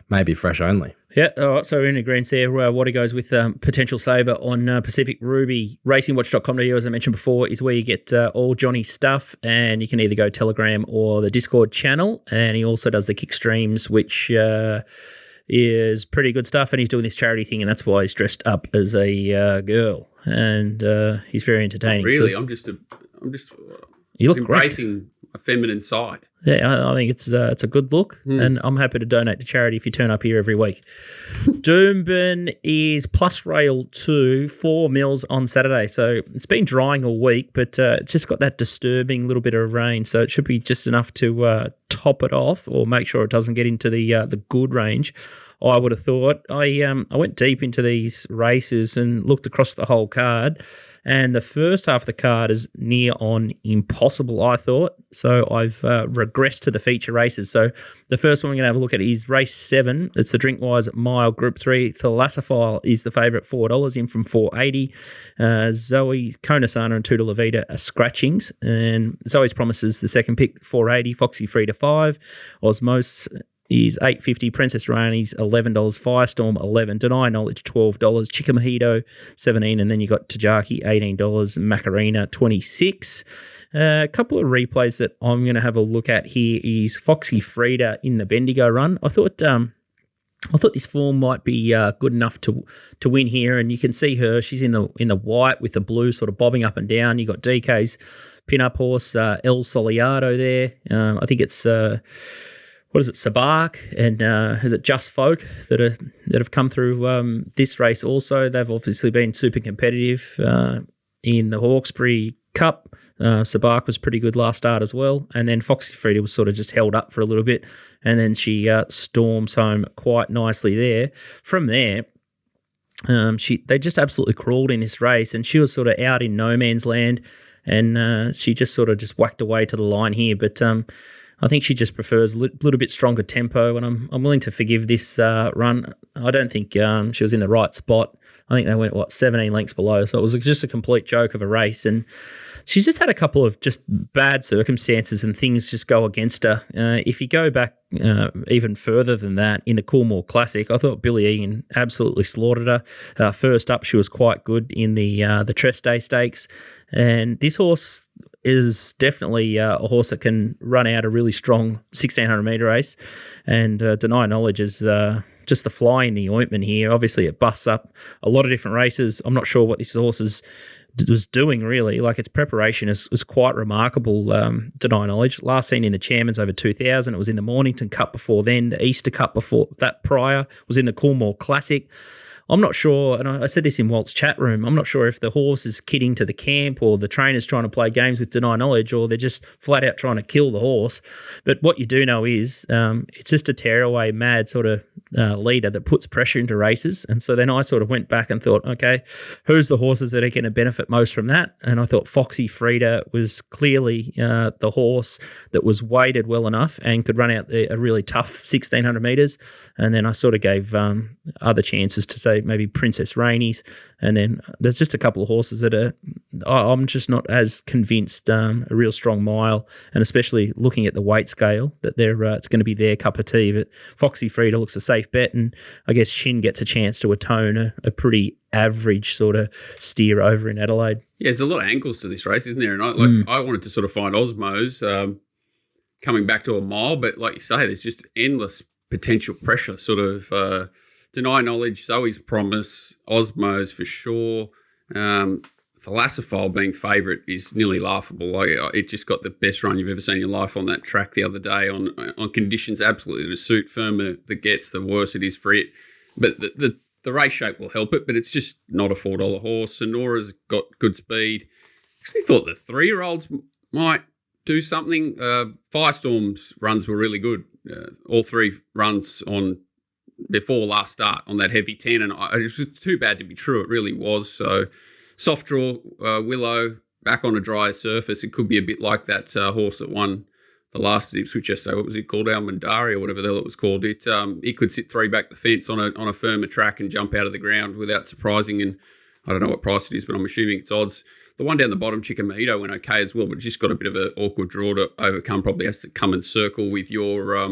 maybe fresh only. Yeah, all right, so we're in agreement there. What it goes with potential saver on Pacific Ruby. Racingwatch.com.au, as I mentioned before, is where you get all Johnny's stuff, and you can either go Telegram or the Discord channel. And he also does the kick streams, which is pretty good stuff. And he's doing this charity thing, and that's why he's dressed up as a girl. And he's very entertaining. Really, so, I'm just you look embracing great. a feminine side. Yeah, I think it's a good look, and I'm happy to donate to charity if you turn up here every week. Doomben is plus rail 2, 4 mils on Saturday. So it's been drying all week, but it's just got that disturbing little bit of rain. So it should be just enough to top it off, or make sure it doesn't get into the good range. I would have thought. I went deep into these races and looked across the whole card. And the first half of the card is near on impossible, I thought. So I've regressed to the feature races. So the first one we're going to have a look at is race 7. It's the Drinkwise Mile Group 3. Thalassophile is the favourite, $4 in from $4.80. Zoe, Konasana and Tutor Levita are scratchings. And Zoe's Promises the second pick, $4.80. Foxy Free to 5. Osmos is $8.50. Princess Rani's $11. Firestorm $11. Deny Knowledge $12. Chickamojito $17, and then you got Tajaki $18. Macarena $26. A couple of replays that I'm going to have a look at here is Foxy Frida in the Bendigo run. I thought this form might be good enough to win here, and you can see her. She's in the white with the blue sort of bobbing up and down. You got DK's pin-up horse El Soliado there. I think it's what is it, Sabark, and is it Just Folk that have come through this race also. They've obviously been super competitive in the Hawkesbury Cup. Sabark was pretty good last start as well. And then Foxy Frida was sort of just held up for a little bit, and then she storms home quite nicely there. From there, they just absolutely crawled in this race, and she was sort of out in no man's land, and she just sort of just whacked away to the line here. But I think she just prefers a little bit stronger tempo, and I'm willing to forgive this run. I don't think she was in the right spot. I think they went, 17 lengths below, so it was just a complete joke of a race, and she's just had a couple of just bad circumstances and things just go against her. If you go back even further than that, in the Coolmore Classic, I thought Billy Egan absolutely slaughtered her. First up, she was quite good in the Treste Stakes, and this horse is definitely a horse that can run out a really strong 1,600-metre race, and Deny Knowledge is just the fly in the ointment here. Obviously, it busts up a lot of different races. I'm not sure what this horse was doing, really. Like, its preparation is quite remarkable, Deny Knowledge. Last seen in the Chairman's over 2,000. It was in the Mornington Cup before then. The Easter Cup before that prior was in the Coolmore Classic. I'm not sure, and I said this in Walt's chat room, I'm not sure if the horse is kidding to the camp or the trainer's trying to play games with deny knowledge, or they're just flat out trying to kill the horse. But what you do know is it's just a tearaway mad sort of leader that puts pressure into races. And so then I sort of went back and thought, okay, who's the horses that are going to benefit most from that? And I thought Foxy Frida was clearly the horse that was weighted well enough and could run out a really tough 1,600 metres. And then I sort of gave other chances to say maybe Princess Rainey's. And then there's just a couple of horses that I'm just not as convinced a real strong mile, and especially looking at the weight scale that it's going to be their cup of tea. But Foxy Frida looks a safe bet, and I guess Shin gets a chance to atone a pretty average sort of steer over in Adelaide. Yeah, there's a lot of angles to this race, isn't there? And I wanted to sort of find Osmos coming back to a mile, but like you say, there's just endless potential pressure. Sort of deny knowledge, Zoe's Promise, Osmos for sure. Thalassophile being favourite is nearly laughable. Like, it just got the best run you've ever seen in your life on that track the other day on conditions absolutely to suit. Firmer that gets, the worse it is for it. But the race shape will help it, but it's just not a $4 horse. Sonora's got good speed. Actually thought the 3-year-olds might do something. Firestorm's runs were really good. All 3 runs on before last start on that heavy 10, and it was just too bad to be true. It really was. So soft draw, Willow, back on a dry surface. It could be a bit like that horse that won the last Ipswich yesterday. What was it called? Almondari or whatever the hell it was called. It could sit 3 back the fence on a firmer track and jump out of the ground without surprising. And I don't know what price it is, but I'm assuming it's odds. The one down the bottom, Chikamito, went okay as well, but just got a bit of an awkward draw to overcome. Probably has to come and circle with your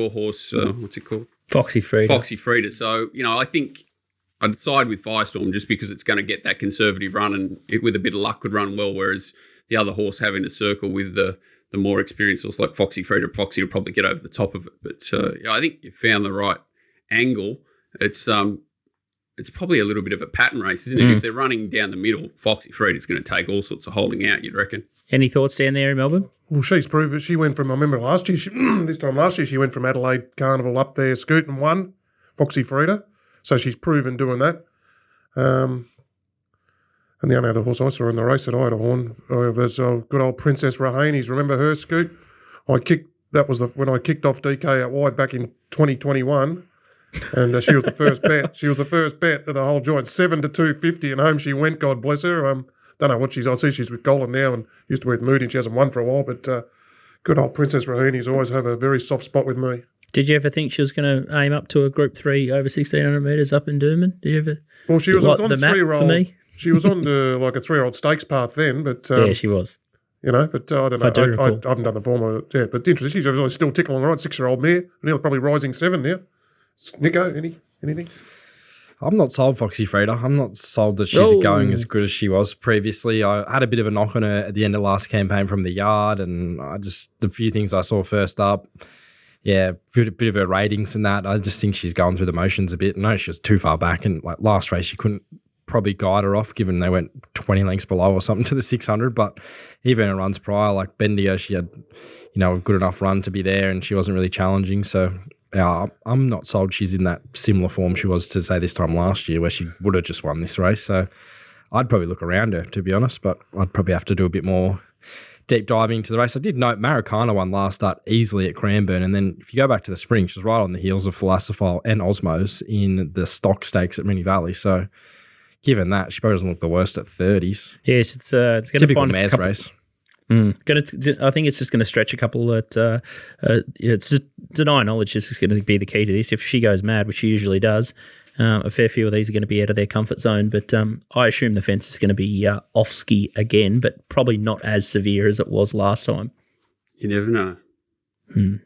horse. What's it called? Foxy Frida. So, I think I'd side with Firestorm just because it's going to get that conservative run, and it, with a bit of luck, could run well, whereas the other horse having to circle with the more experienced horse like Foxy Frida, Foxy will probably get over the top of it. But I think you found the right angle. It's probably a little bit of a pattern race, isn't it? If they're running down the middle, Foxy Frida's going to take all sorts of holding out, you'd reckon. Any thoughts down there in Melbourne? Well, she's proved it. She went from, I remember last year, this time last year, she went from Adelaide Carnival up there, Scoot, and won, Foxy Frida. So she's proven doing that. And the only other horse I saw in the race that I had a horn was good old Princess Rahani's. Remember her, Scoot? That was when I kicked off DK out wide back in 2021. And she was the first bet. She was the first bet of the whole joint, 7 to 250, and home she went, God bless her. Don't know what I see she's with Golan now and used to be with Moody, and she hasn't won for a while, but good old Princess Rahini's always have a very soft spot with me. Did you ever think she was going to aim up to a Group 3 over 1,600 metres up in Doomben? Did you ever? Well, she was on the map 3-year-old. For me? She was on like a 3-year-old stakes path then, but yeah, she was. But I don't know. I haven't done the form. Yeah, but interesting. She's still ticking along, right? 6-year-old mare, nearly probably rising 7 now. Nico, anything? I'm not sold Foxy Frida. I'm not sold that she's going as good as she was previously. I had a bit of a knock on her at the end of last campaign from the yard, and the few things I saw first up, yeah, bit of her ratings and that. I just think she's going through the motions a bit. I know she was too far back, and like last race you couldn't probably guide her off given they went 20 lengths below or something to the 600. But even her runs prior, like Bendigo, she had a good enough run to be there, and she wasn't really challenging. So yeah, I'm not sold she's in that similar form she was to, say, this time last year where she would have just won this race. So I'd probably look around her, to be honest, but I'd probably have to do a bit more deep diving into the race. I did note Maracana won last start easily at Cranbourne, and then if you go back to the spring, she was right on the heels of Thalassophile and Osmos in the stock stakes at Moonee Valley. So given that, she probably doesn't look the worst at 30s. Yes, it's going to find mares race. I think it's just going to stretch a couple that it's just deny knowledge is going to be the key to this. If she goes mad, which she usually does, a fair few of these are going to be out of their comfort zone. But I assume the fence is going to be off ski again, but probably not as severe as it was last time. You never know.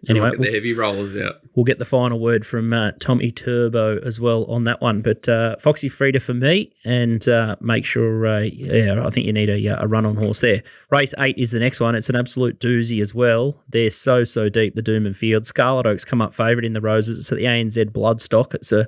Anyway, get the heavy rollers out. We'll get the final word from Tommy Turbo as well on that one. But Foxy Frida for me, and make sure, I think you need a run-on horse there. Race 8 is the next one. It's an absolute doozy as well. They're so deep, the Doomben field. Scarlet Oaks come up favourite in the Roses. It's at the ANZ Bloodstock. It's a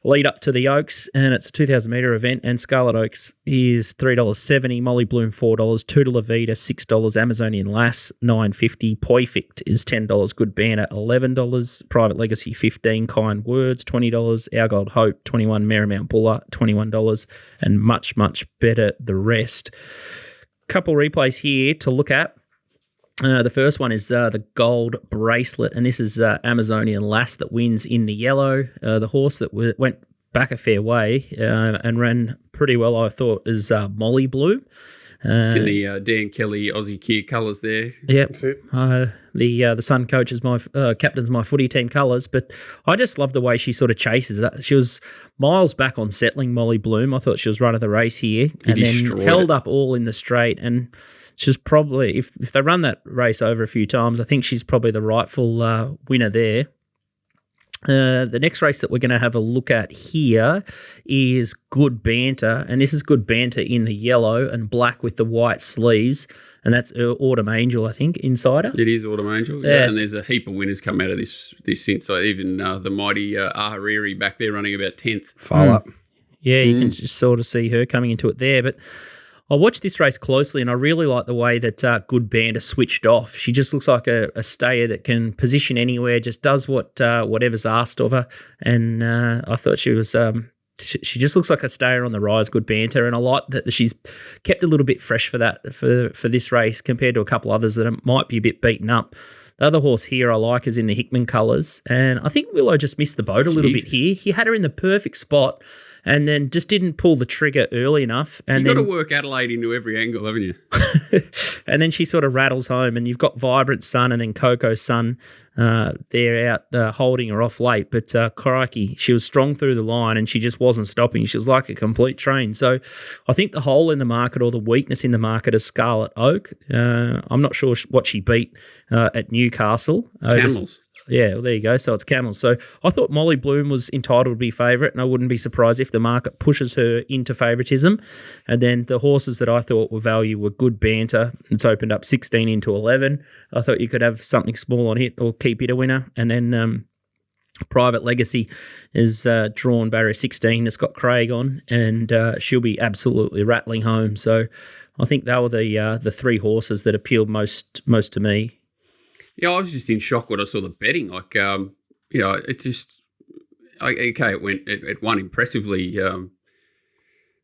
lead up to the Oaks, and it's a 2,000 metre event, and Scarlet Oaks is $3.70, Molly Bloom $4, Toodle Avita $6, Amazonian Lass $9.50, Poifict is $10 $10. Good Banner, $11. Private Legacy, $15. Kind Words, $20. Our Gold Hope, $21. Marymount Buller, $21. And much, much better the rest. Couple replays here to look at. The first one is the Gold Bracelet, and this is Amazonian Lass that wins in the yellow. The horse that went back a fair way and ran pretty well, I thought, is Molly Bloom. It's in the Dan Kelly Aussie Kia colours there. Yep. The Sun coach is my captain's my footy team colours, but I just love the way she sort of chases it. She was miles back on settling, Molly Bloom. I thought she was running the race here, and then held up all in the straight. And she's probably, if they run that race over a few times, I think she's probably the rightful winner there. The next race that we're going to have a look at here is Good Banter, and this is Good Banter in the yellow and black with the white sleeves, and that's Autumn Angel, I think, Insider. It is Autumn Angel, yeah. And there's a heap of winners come out of this since. So even the mighty Ahariri back there running about 10th. File up. Yeah, you can just sort of see her coming into it there, but I watched this race closely, and I really like the way that Good Banter switched off. She just looks like a stayer that can position anywhere, just does whatever's asked of her. And I thought she was she just looks like a stayer on the rise, Good Banter, and I like that she's kept a little bit fresh for that for this race compared to a couple others that might be a bit beaten up. The other horse here I like is in the Hickman colours, and I think Willow just missed the boat a little bit here. He had her in the perfect spot, and then just didn't pull the trigger early enough. And you've got to work Adelaide into every angle, haven't you? And then she sort of rattles home, and you've got Vibrant Sun and then Coco Sun. They're out holding her off late, but crikey, she was strong through the line and she just wasn't stopping. She was like a complete train. So I think the hole in the market or the weakness in the market is Scarlet Oak. I'm not sure what she beat at Newcastle. Camels. Yeah, well, there you go. So it's Camels. So I thought Molly Bloom was entitled to be favourite, and I wouldn't be surprised if the market pushes her into favouritism. And then the horses that I thought were value were Good Banter. It's opened up 16 into 11. I thought you could have something small on it or keep it a winner. And then Private Legacy is drawn barrier 16. It's got Craig on, and she'll be absolutely rattling home. So I think they were the three horses that appealed most to me. Yeah, I was just in shock when I saw the betting. Like, it just it won impressively.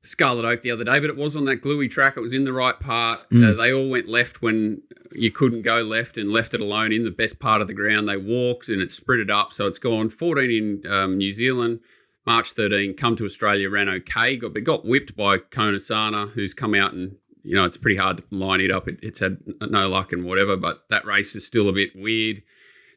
Scarlet Oak the other day, but it was on that gluey track. It was in the right part. They all went left when you couldn't go left, and left it alone in the best part of the ground. They walked and it spread it up. So it's gone 14 in New Zealand, March 13, come to Australia, ran okay. Got whipped by Konasana, who's come out and, it's pretty hard to line it up. It's had no luck and whatever, but that race is still a bit weird.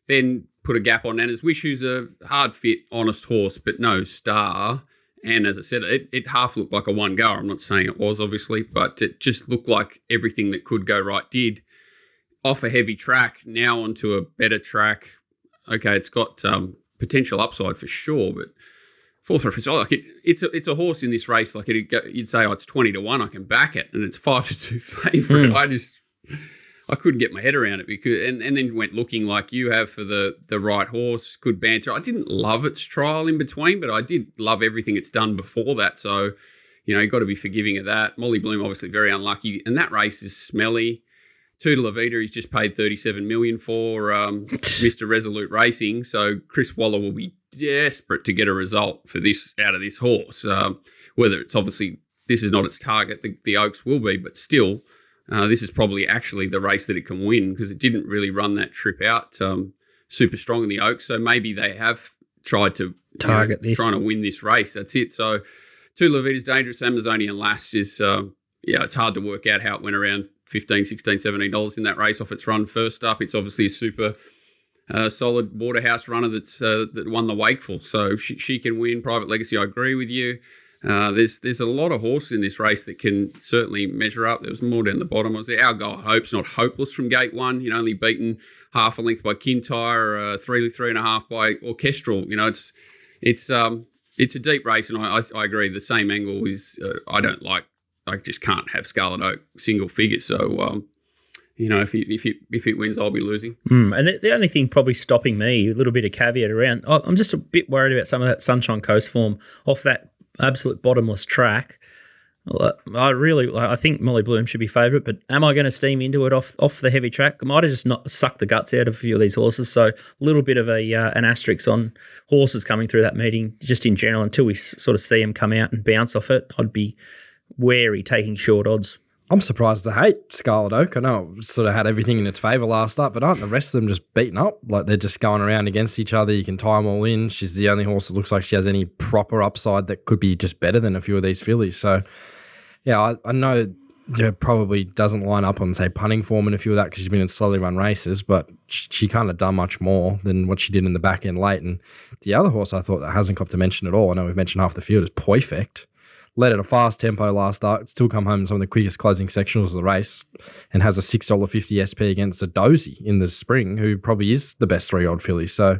Then put a gap on Nana's Wish, who's a hard fit, honest horse, but no star. And as I said, it half looked like a one-goer. I'm not saying it was, obviously, but it just looked like everything that could go right did. Off a heavy track, now onto a better track. Okay, it's got potential upside for sure, but fourth reference, it's a horse in this race. Like you'd say, it's 20-1. I can back it, and it's 5-2 favourite. I couldn't get my head around it because, and then went looking like you have for the right horse. Good Banter. I didn't love its trial in between, but I did love everything it's done before that. So, you've got to be forgiving of that. Molly Bloom obviously very unlucky, and that race is smelly. Toodle Avita, he's just paid $37 million for Mr. Resolute Racing. So Chris Waller will be desperate to get a result for this out of this horse. Whether it's obviously this is not its target, the Oaks will be, but still, this is probably actually the race that it can win because it didn't really run that trip out super strong in the Oaks. So maybe they have tried to target this, trying to win this race. That's it. So Toodle Avita's dangerous. Amazonian Lass is it's hard to work out how it went around $15, $16, $17 in that race off its run first up. It's obviously a super solid Waterhouse runner that won the Wakeful. So she can win. Private Legacy, I agree with you. There's a lot of horses in this race that can certainly measure up. There was more down the bottom. Was there? Our Gold Hope's not hopeless from gate one. Only beaten half a length by Kintyre, 3.5 by Orchestral. It's a deep race, and I agree. The same angle is I just can't have Scarlet Oak single figure. So if it wins, I'll be losing. And the only thing probably stopping me, a little bit of caveat around, I'm just a bit worried about some of that Sunshine Coast form off that absolute bottomless track. Well, I think Molly Bloom should be favourite, but am I going to steam into it off the heavy track? I might have just not sucked the guts out of a few of these horses. So a little bit of an asterisk on horses coming through that meeting, just in general, until we sort of see them come out and bounce off it. I'd be wary taking short odds. I'm surprised to hate Scarlet Oak. I know it sort of had everything in its favour last up, but aren't the rest of them just beaten up? Like they're just going around against each other. You can tie them all in. She's the only horse that looks like she has any proper upside that could be just better than a few of these fillies. So, yeah, I know it probably doesn't line up on, say, punting form and a few of that because she's been in slowly run races, but she can't have done much more than what she did in the back end late. And the other horse I thought that hasn't got to mention at all, I know we've mentioned half the field, is Poifect. Led at a fast tempo last start, still come home in some of the quickest closing sectionals of the race and has a $6.50 SP against a Dozy in the spring, who probably is the best 3-year-old filly. So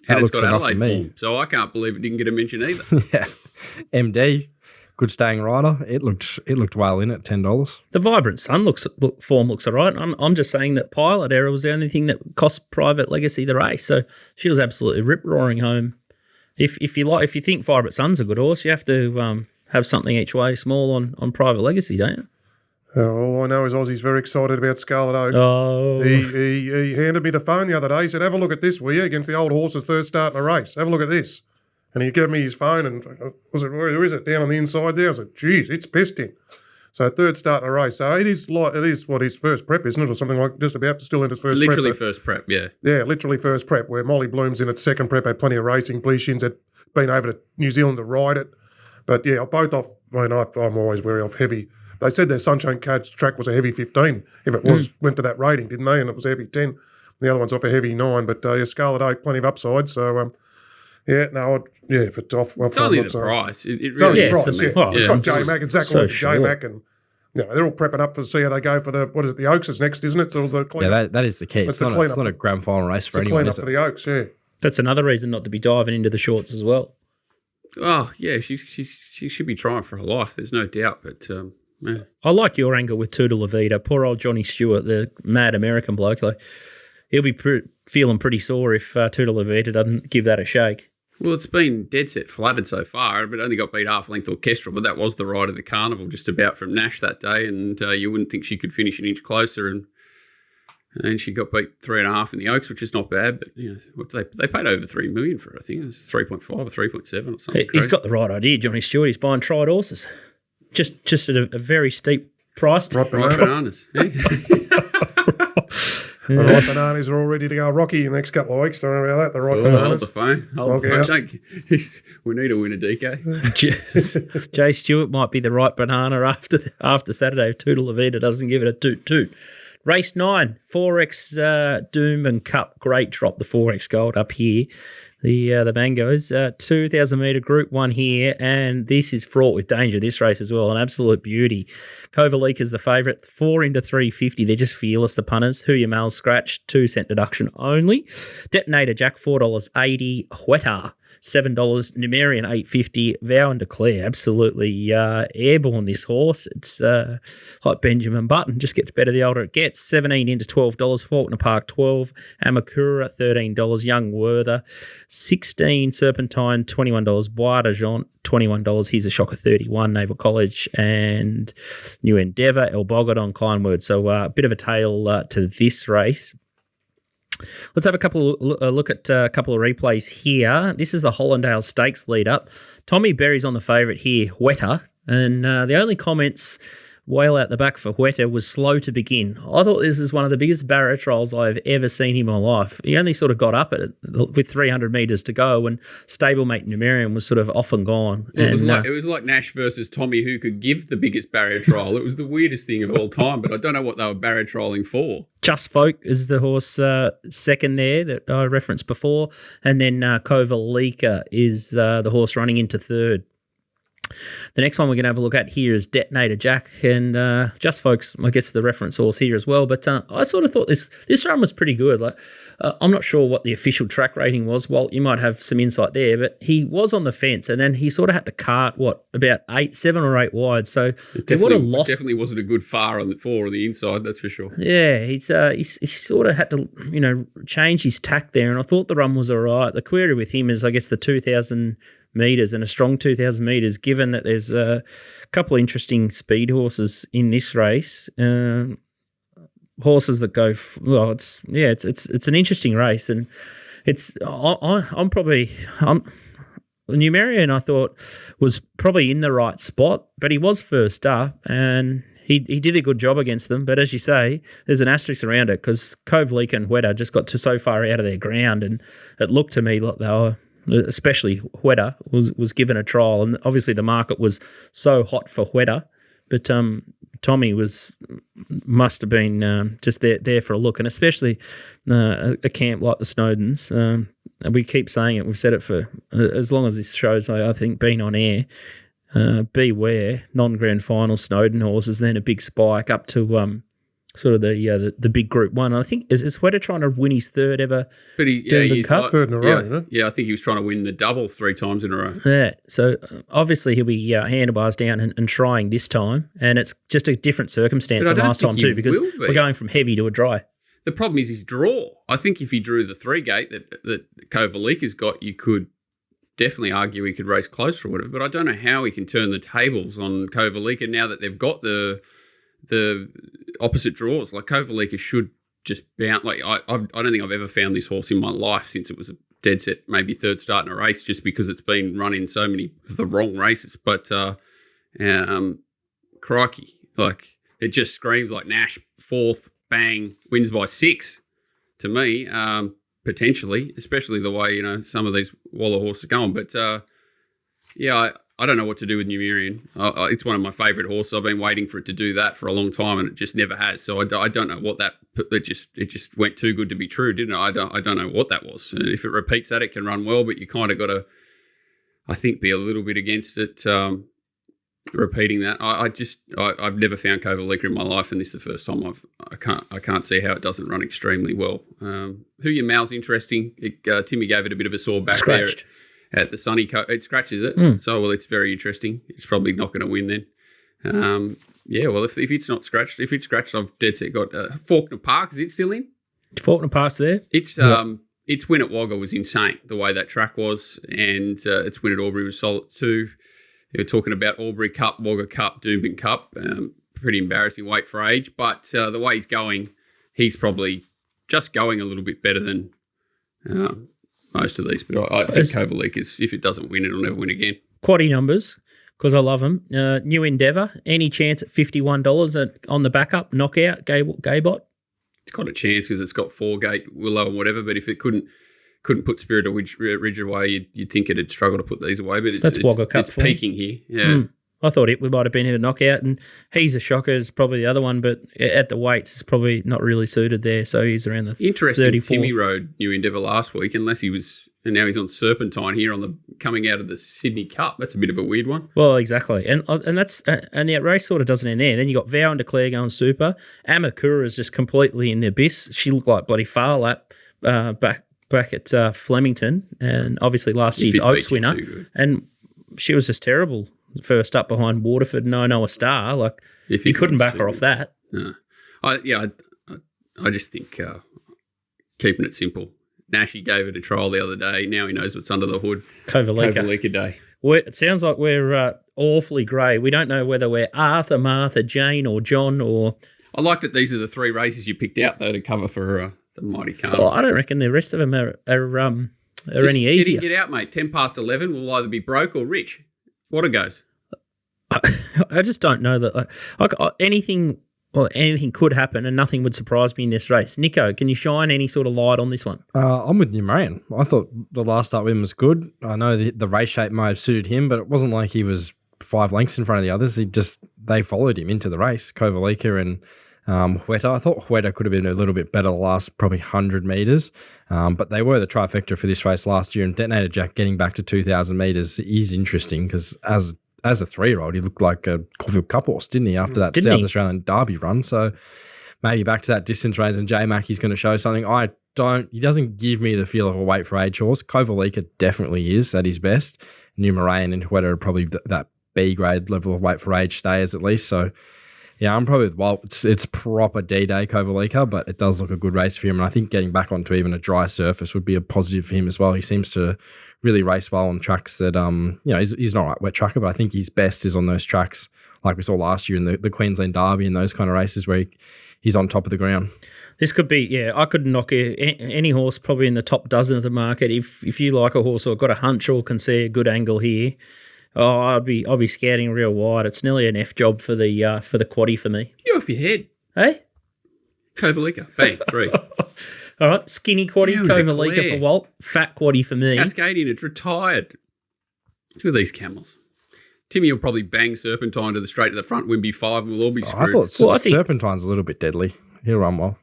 that looks enough for me. Form, so I can't believe it didn't get a mention either. Yeah. MD, good staying rider. It looked well in at $10. The Vibrant Sun form looks all right. I'm just saying that Pilot Error was the only thing that cost Private Legacy the race. So she was absolutely rip-roaring home. If you think Vibrant Sun's a good horse, you have to have something each way small on Private Legacy, don't you? All I know is Aussie's very excited about Scarlet Oak. Oh. He handed me the phone the other day. He said, have a look at this, will you, against the old horse's third start in a race. Have a look at this. And he gave me his phone and, where is it, down on the inside there? I said, geez, it's pissed him. So third start in a race. So it is what his first prep, isn't it, or something like just about still in his first prep. Literally first prep, yeah. Yeah, literally first prep, where Molly Bloom's in its second prep, had plenty of racing. Pleashins had been over to New Zealand to ride it. But yeah, both off. I mean, I'm always wary of heavy. They said their Sunshine Coast track was a heavy 15 if it went to that rating, didn't they? And it was a heavy 10. The other one's off a heavy 9. But Scarlet Oak, plenty of upside. So but off. It's only the price. It's only the price. Yeah. It's got J-Mac, exactly so like J-Mac, and they're all prepping up to see how they go for the Oaks is next, isn't it? So the that is the key. It's not a grand final race for anyone. It's a clean up for the Oaks, yeah. That's another reason not to be diving into the shorts as well. Oh, yeah, she should be trying for her life, there's no doubt. But, yeah. I like your angle with Tutor La Vida. Poor old Johnny Stewart, the mad American bloke. Like, he'll be feeling pretty sore if Tutor La Vida doesn't give that a shake. Well, it's been dead set flattered so far, but only got beat half length orchestral, but that was the ride of the Carnival just about from Nash that day, and you wouldn't think she could finish an inch closer, and she got beat 3.5 in the Oaks, which is not bad. But they paid over $3 million for it. I think it was 3.5 or 3.7 or something. He's got the right idea, Johnny Stewart. He's buying tried horses, just at a very steep price. Right bananas. The right bananas are all ready to go Rocky in the next couple of weeks. Don't worry about that. The right bananas. Hold the phone. We need to win a DK. Jay Stewart might be the right banana after Saturday if Tutor La Vida doesn't give it a toot. Race 9, 4X Doomben Cup. Great drop, the 4X Gold up here. The Mangoes. 2,000 metre Group 1 here, and this is fraught with danger, this race as well. An absolute beauty. Kovalik is the favourite. 4 into 350. They're just fearless, the punters. Who Your Mail Scratch, 2 cent deduction only. Detonator Jack, $4.80. Huetar, $7. Numerian, $8.50. Vow and Declare, absolutely airborne, this horse. It's like Benjamin Button, just gets better the older it gets. 17 into $12. Faulkner Park, 12. Amakura, $13. Young Werther, 16. Serpentine, $21. Bois de Jean, $21. Here's a shocker, 31. Naval College and New Endeavour, El Bogadon, Kleinword. So a bit of a tail to this race. Let's have a look at a couple of replays here. This is the Hollandale Stakes lead up. Tommy Berry's on the favourite here, Huetar, and the only comments whale out the back for Huetar was slow to begin. I thought this is one of the biggest barrier trials I've ever seen in my life. He only sort of got up at it with 300 metres to go when stablemate Numerian was sort of off and gone. It was like Nash versus Tommy, who could give the biggest barrier trial. It was the weirdest thing of all time, but I don't know what they were barrier trialling for. Just Folk is the horse second there that I referenced before, and then Kovalika is the horse running into third. The next one we're going to have a look at here is Detonator Jack, and Just Folks, I guess, the reference horse here as well. But I sort of thought this run was pretty good. Like, I'm not sure what the official track rating was. Walt, you might have some insight there, but he was on the fence, and then he sort of had to cart about 7 or 8 wide. So he would have lost. It definitely wasn't a good far on the inside. That's for sure. Yeah, he sort of had to change his tack there, and I thought the run was all right. The query with him is, I guess, the 2,000 metres and a strong 2,000 metres, given that there's a couple of interesting speed horses in this race. Horses that go it's an interesting race, and Numerian, I thought, was probably in the right spot, but he was first up and he did a good job against them. But as you say, there's an asterisk around it because Cove Leak and Weta just got so far out of their ground, and it looked to me like they were, especially Weta, was given a trial, and obviously the market was so hot for Weta. But Tommy must have been just there for a look, and especially a camp like the Snowdens. And we keep saying it. We've said it for as long as this show's, I think, been on air. Beware non-grand final Snowden horses, then a big spike up to sort of the big Group 1. I think is Weta trying to win his third ever Doomben Cup? Third in a row, isn't it? Yeah, I think he was trying to win the double 3 times in a row. Yeah, so obviously he'll be handlebars down and trying this time, and it's just a different circumstance than last time too, because we're going from heavy to a dry. The problem is his draw. I think if he drew the 3 gate that Kovalika's got, you could definitely argue he could race closer or whatever, but I don't know how he can turn the tables on Kovalika now that they've got the opposite draws. Like Kovalika should just bounce. Like I don't think I've ever found this horse in my life since it was a dead set, maybe third start in a race, just because it's been run in so many of the wrong races. But crikey, like it just screams like Nash, 4th, bang, wins by 6 to me, potentially, especially the way, some of these Waller horses are going. But I don't know what to do with Numerian. It's one of my favourite horses. I've been waiting for it to do that for a long time, and it just never has. So I don't know what it just went too good to be true, didn't it? I don't know what that was. And if it repeats that, it can run well, but you kind of got to, I think, be a little bit against it repeating that. I've never found Kovalika in my life, and this is the first time I can't see how it doesn't run extremely well. Who Your Mal's interesting. Timmy gave it a bit of a sore back Scratched. there. At the Sunny Coast, it scratches it. So, well, it's very interesting. It's probably not going to win then. Well, if it's not scratched, if it's scratched, I've dead set got Faulkner Park. Is it still in? Faulkner Park's there. Its win at Wagga was insane, the way that track was, and its win at Albury was solid too. You're talking about Albury Cup, Wagga Cup, Doomben Cup. Pretty embarrassing weight for age, but the way he's going, he's probably just going a little bit better than most of these, but I think Kovalika if it doesn't win, it'll never win again. Quaddy numbers, because I love them. New Endeavour, any chance at $51 on the backup, knockout, Gaybot? It's got a chance because it's got 4 gate, Willow and whatever, but if it couldn't put Spirit of Ridge away, you'd think it'd struggle to put these away, but it's peaking here. Yeah. I thought we might have been in a knockout, and he's a shocker is probably the other one, but at the weights, it's probably not really suited there, so he's around the Interesting 34. Timmy rode New Endeavour last week, and now he's on Serpentine here coming out of the Sydney Cup. That's a bit of a weird one. Well, exactly, and the race sort of doesn't end there. Then you got Vow and Declare going super. Amakura is just completely in the abyss. She looked like bloody Farlap back at Flemington, and obviously last year's Oaks winner, and she was just terrible. First up behind Waterford, no Star. Like, you couldn't back her off that. No. I just think keeping it simple. Nashy gave it a trial the other day. Now he knows what's under the hood. Kovalika day. It sounds like we're awfully grey. We don't know whether we're Arthur, Martha, Jane or John or... I like that these are the 3 races you picked out, though, to cover for some mighty Carnival. Well, I don't reckon the rest of them are any easier. Get out, mate. 10 past 11, we'll either be broke or rich. What it goes. I just don't know that anything could happen and nothing would surprise me in this race. Nico, can you shine any sort of light on this one? I'm with Numerian. I thought the last start win was good. I know the race shape might have suited him, but it wasn't like he was 5 lengths in front of the others. They followed him into the race, Kovalika and Weta. I thought Weta could have been a little bit better the last probably 100 metres, but they were the trifecta for this race last year, and Detonator Jack getting back to 2,000 metres is interesting because as a 3-year-old, he looked like a Caulfield Cup horse, didn't he, after that South Australian Derby run? So maybe back to that distance range, and J-Mac, he's going to show something. He doesn't give me the feel of a weight for age horse. Kovalika definitely is at his best. Numerian and Weta are probably that B-grade level of weight for age stayers at least. So, Yeah, I'm probably with Walt. It's proper D-Day Kovalica, but it does look a good race for him. And I think getting back onto even a dry surface would be a positive for him as well. He seems to really race well on tracks that, he's not a wet tracker, but I think his best is on those tracks like we saw last year in the Queensland Derby and those kind of races where he's on top of the ground. This could be, I could knock any horse probably in the top dozen of the market. If you like a horse or got a hunch or can see a good angle here, I'll be scouting real wide. It's nearly an F job for the quaddie for me. You're off your head. Hey? Kovalica. Bang, 3. All right, skinny quaddie, Kovalica for Walt. Fat quaddie for me. Cascadian, it's retired. Look at these camels. Timmy will probably bang Serpentine to the straight to the front, Wimby 5, and we'll all be screwed. I think Serpentine's a little bit deadly. He'll run well.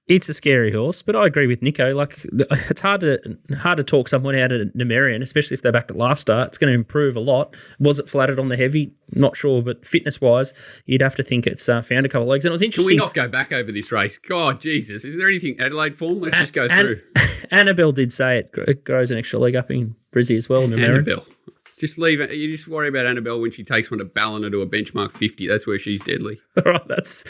It's a scary horse, but I agree with Nico. Like, it's hard to talk someone out of Numerian, especially if they're back at last start. It's going to improve a lot. Was it flattered on the heavy? Not sure, but fitness-wise, you'd have to think it's found a couple of legs. And it was interesting. Can we not go back over this race? God, Jesus. Is there anything Adelaide form? Let's just go through. Annabelle did say it grows an extra leg up in Brizzy as well. Annabelle. Just leave it. You just worry about Annabelle when she takes one to Ballina to a benchmark 50. That's where she's deadly. All right, that's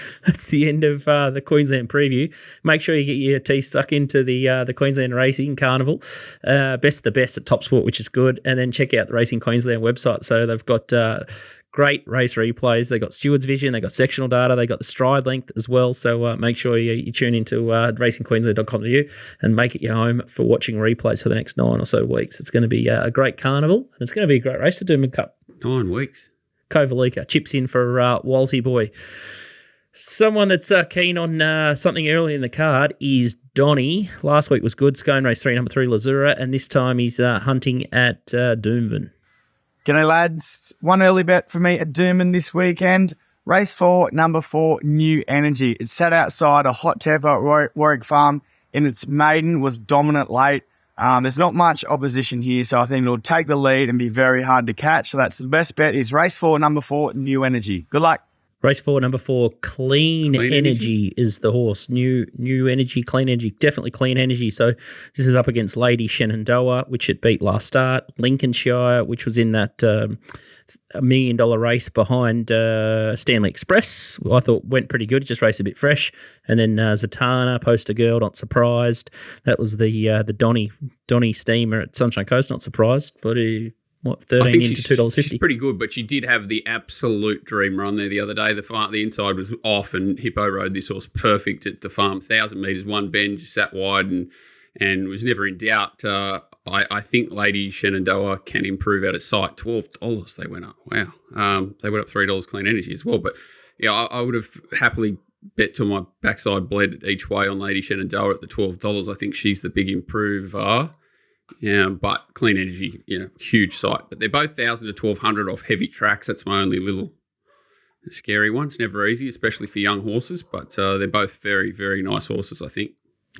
the end of the Queensland preview. Make sure you get your teeth stuck into the Queensland Racing Carnival. Best of the best at TopSport, which is good. And then check out the Racing Queensland website. So they've got great race replays. They got Stewards Vision. They got sectional data. They got the stride length as well. So make sure you tune into racingqueensland.com.au and make it your home for watching replays for the next 9 or so weeks. It's going to be a great carnival, and it's going to be a great race, the Doomben Cup. 9 weeks. Kovalica chips in for Walty boy. Someone that's keen on something early in the card is Donny. Last week was good. Scone race 3, number 3, Lazura, and this time he's hunting at Doomben. G'day, lads. One early bet for me at Doomben this weekend. Race 4, number 4, New Energy. It sat outside a hot temper at Warwick Farm in its maiden, was dominant late. There's not much opposition here, so I think it'll take the lead and be very hard to catch. So that's the best bet is race 4, number 4, New Energy. Good luck. Race 4, number 4, Clean Energy is the horse. New Energy, Clean Energy, definitely Clean Energy. So this is up against Lady Shenandoah, which it beat last start. Lincolnshire, which was in that $1 million race behind Stanley Express. I thought went pretty good. It just raced a bit fresh. And then Zatanna, Poster Girl, not surprised. That was the Donny Steamer at Sunshine Coast, not surprised. But 13 into $2.50. She's pretty good, but she did have the absolute dream run there the other day. The inside was off, and Hippo rode this horse perfect at the farm. 1,000 metres, one bend, just sat wide and was never in doubt. I think Lady Shenandoah can improve out of sight. $12 they went up. Wow. They went up $3 Clean Energy as well. But yeah, I would have happily bet till my backside bled each way on Lady Shenandoah at the $12. I think she's the big improver. Yeah, but Clean Energy, huge sight. But they're both 1,000 to 1,200 off heavy tracks. That's my only little scary one. It's never easy, especially for young horses, but they're both very, very nice horses, I think.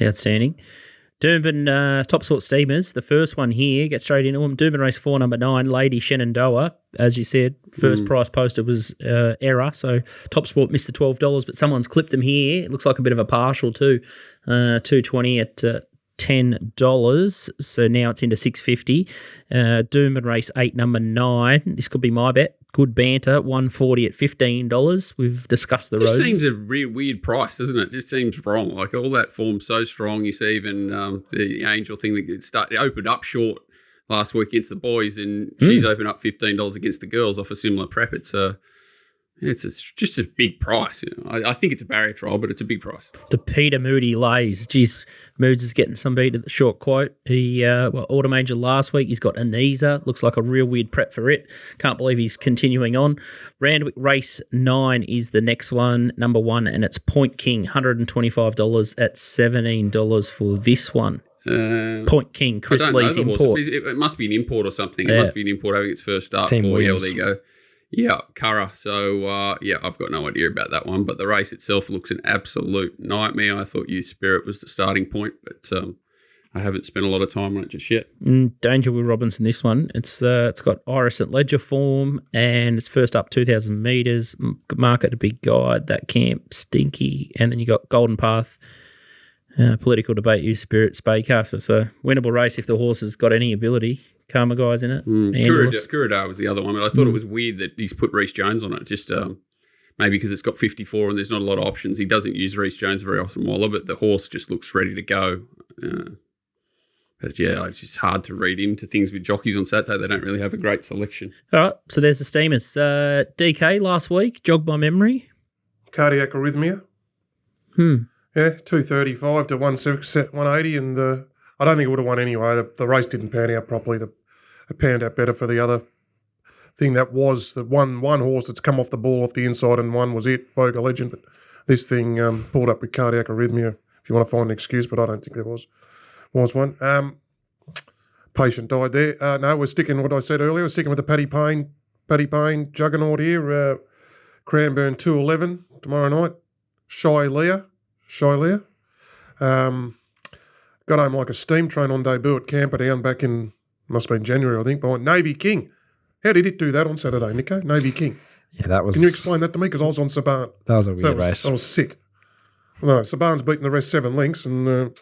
Outstanding. Doomben TopSport Steamers, the first one here, get straight into them. Doomben race 4, number 9, Lady Shenandoah. As you said, first price posted was error, so TopSport missed the $12, but someone's clipped them here. It looks like a bit of a partial too. $2.20 at $10, so now it's into $6.50. Doomben race 8, number 9. This could be my bet. Good banter, $1.40 at $15. We've discussed the roses. It seems a real weird price, doesn't it? It just seems wrong. Like all that form's so strong. You see even the Angel thing that it opened up short last week against the boys, and she's opened up $15 against the girls off a similar prep. It's just a big price. I think it's a barrier trial, but it's a big price. The Peter Moody lays. Geez, Moods is getting some beat at the short quote. He Auto Major last week. He's got Anisa. Looks like a real weird prep for it. Can't believe he's continuing on. Randwick race 9 is the next one, number 1, and it's Point King, $125 at $17 for this one. Point King, Chris Lee's import. It must be an import or something. It must be an import having its first start. Team for Williams. there you go. Yeah, Curra. So, I've got no idea about that one. But the race itself looks an absolute nightmare. I thought Youth Spirit was the starting point, but I haven't spent a lot of time on it just yet. Danger Will Robinson, this one. It's got Iris at Ledger form, and it's first up 2,000 metres. Market a big guide. That camp, Stinky. And then you got Golden Path, Political Debate, Youth Spirit, Spaycaster. So, winnable race if the horse has got any ability. Karma guys in it. Kuradar was the other one, but I thought it was weird that he's put Reece Jones on it. Just maybe because it's got 54 and there's not a lot of options. He doesn't use Reece Jones very often, Waller, but the horse just looks ready to go. But yeah, it's just hard to read into things with jockeys on Saturday. They don't really have a great selection. All right, so there's the Steamers. DK last week, jogged my memory. Cardiac arrhythmia. Yeah, 235 to 180, and I don't think it would have won anyway. The race didn't pan out properly. It panned out better for the other thing that was the one horse that's come off the ball off the inside, and one was it, Boga Legend. But this thing pulled up with cardiac arrhythmia, if you want to find an excuse, but I don't think there was one. Patient died there. No, we're sticking what I said earlier. We're sticking with the Paddy Payne juggernaut here. Cranbourne 211 tomorrow night. Shy Leah. Got home like a steam train on debut at Camperdown back in, must have been January, I think, by Navy King. How did it do that on Saturday, Nico? Navy King. Yeah, that was... Can you explain that to me? Because I was on Saban. That was a weird race. I was sick. No, Saban's beaten the rest 7 lengths, and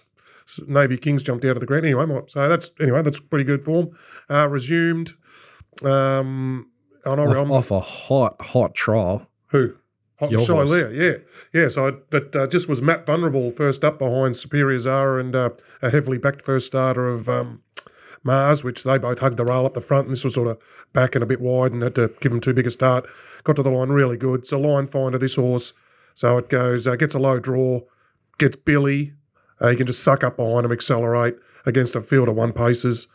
Navy King's jumped out of the ground. Anyway, that's pretty good form. Resumed. Off a hot trial. Who? Your Shy horse. Leah, yeah. But just was Matt vulnerable first up behind Superior Zara and a heavily backed first starter of Mars, which they both hugged the rail up the front, and this was sort of back and a bit wide and had to give him too big a start. Got to the line really good. It's a line finder, this horse. So it goes, gets a low draw, gets Billy. He can just suck up behind him, accelerate against a field of 1 paces.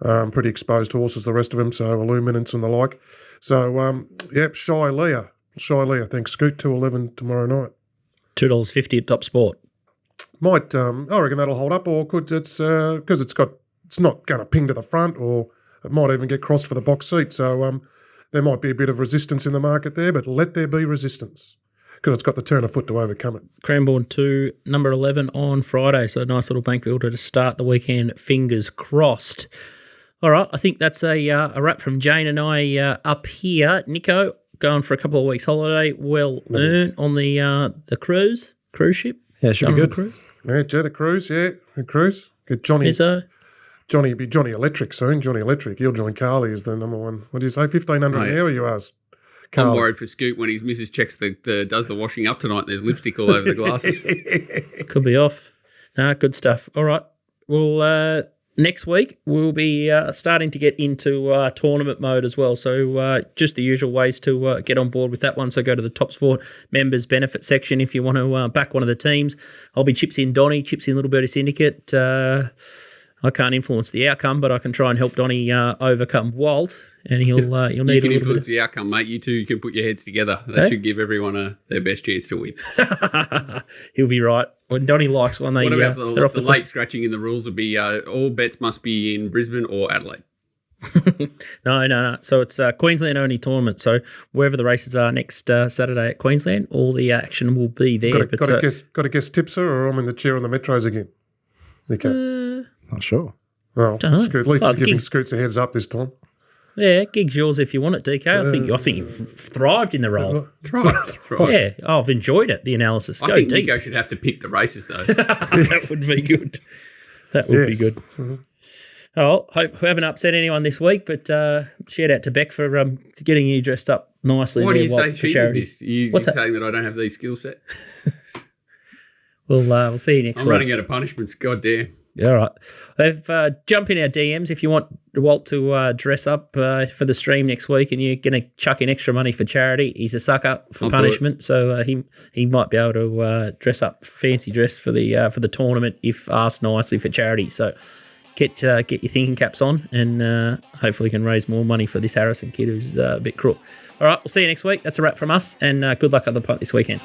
Pretty exposed horses, the rest of them, so Illuminance and the like. So, Shy Leah, thanks. Scoot 211 tomorrow night. $2.50 at TopSport. Might, I reckon that'll hold up, or could it's because it's not going to ping to the front, or it might even get crossed for the box seat. So there might be a bit of resistance in the market there, but let there be resistance because it's got the turn of foot to overcome it. Cranbourne 2, number 11 on Friday. So a nice little bank builder to start the weekend. Fingers crossed. All right, I think that's a wrap from Jane and I up here. Nico, going for a couple of weeks holiday, well earned on the cruise ship. Yeah, it should be good. Cruise. Yeah, the cruise, the cruise. Get Johnny. Johnny will be Johnny Electric soon. Johnny Electric. He'll join Carly as the number one. What do you say? 1,500 an hour, you asked. I'm worried for Scoot when his missus checks does the washing up tonight and there's lipstick all over the glasses. Could be off. No, good stuff. All right. Well, next week we'll be starting to get into tournament mode as well. So just the usual ways to get on board with that one. So go to the TopSport members benefit section if you want to back one of the teams. I'll be Chips in Donny, Chips in Little Birdie Syndicate. I can't influence the outcome, but I can try and help Donny overcome Walt, and he'll need you a little can influence bit. the outcome, mate. You two can put your heads together. That should give everyone their best chance to win. He'll be right. When Donny likes one, what about the late scratching in the rules would be all bets must be in Brisbane or Adelaide. No. So it's a Queensland only tournament. So wherever the races are next Saturday at Queensland, all the action will be there. Got to guess tipser, or I'm in the chair on the Metros again. Okay. Not sure. Well, Scoot, at least you're giving Scoots a heads up this time. Yeah, gig's yours if you want it, DK. I think you've thrived in the role. Thrived. Yeah, I've enjoyed it, the analysis. I think Nico should have to pick the races, though. That would be good. That would be good. Mm-hmm. Oh, hope we haven't upset anyone this week, but shout out to Beck for getting you dressed up nicely. Why do you say for she charity. did this? You're saying that I don't have these skill set? We'll see you next week. I'm running out of punishments. God damn. All right. Jump in our DMs if you want Walt to dress up for the stream next week and you're going to chuck in extra money for charity. He's a sucker for punishment, so he might be able to dress up fancy dress for the tournament if asked nicely for charity. So get your thinking caps on and hopefully we can raise more money for this Harrison kid who's a bit crook. All right, we'll see you next week. That's a wrap from us and good luck at the punt this weekend.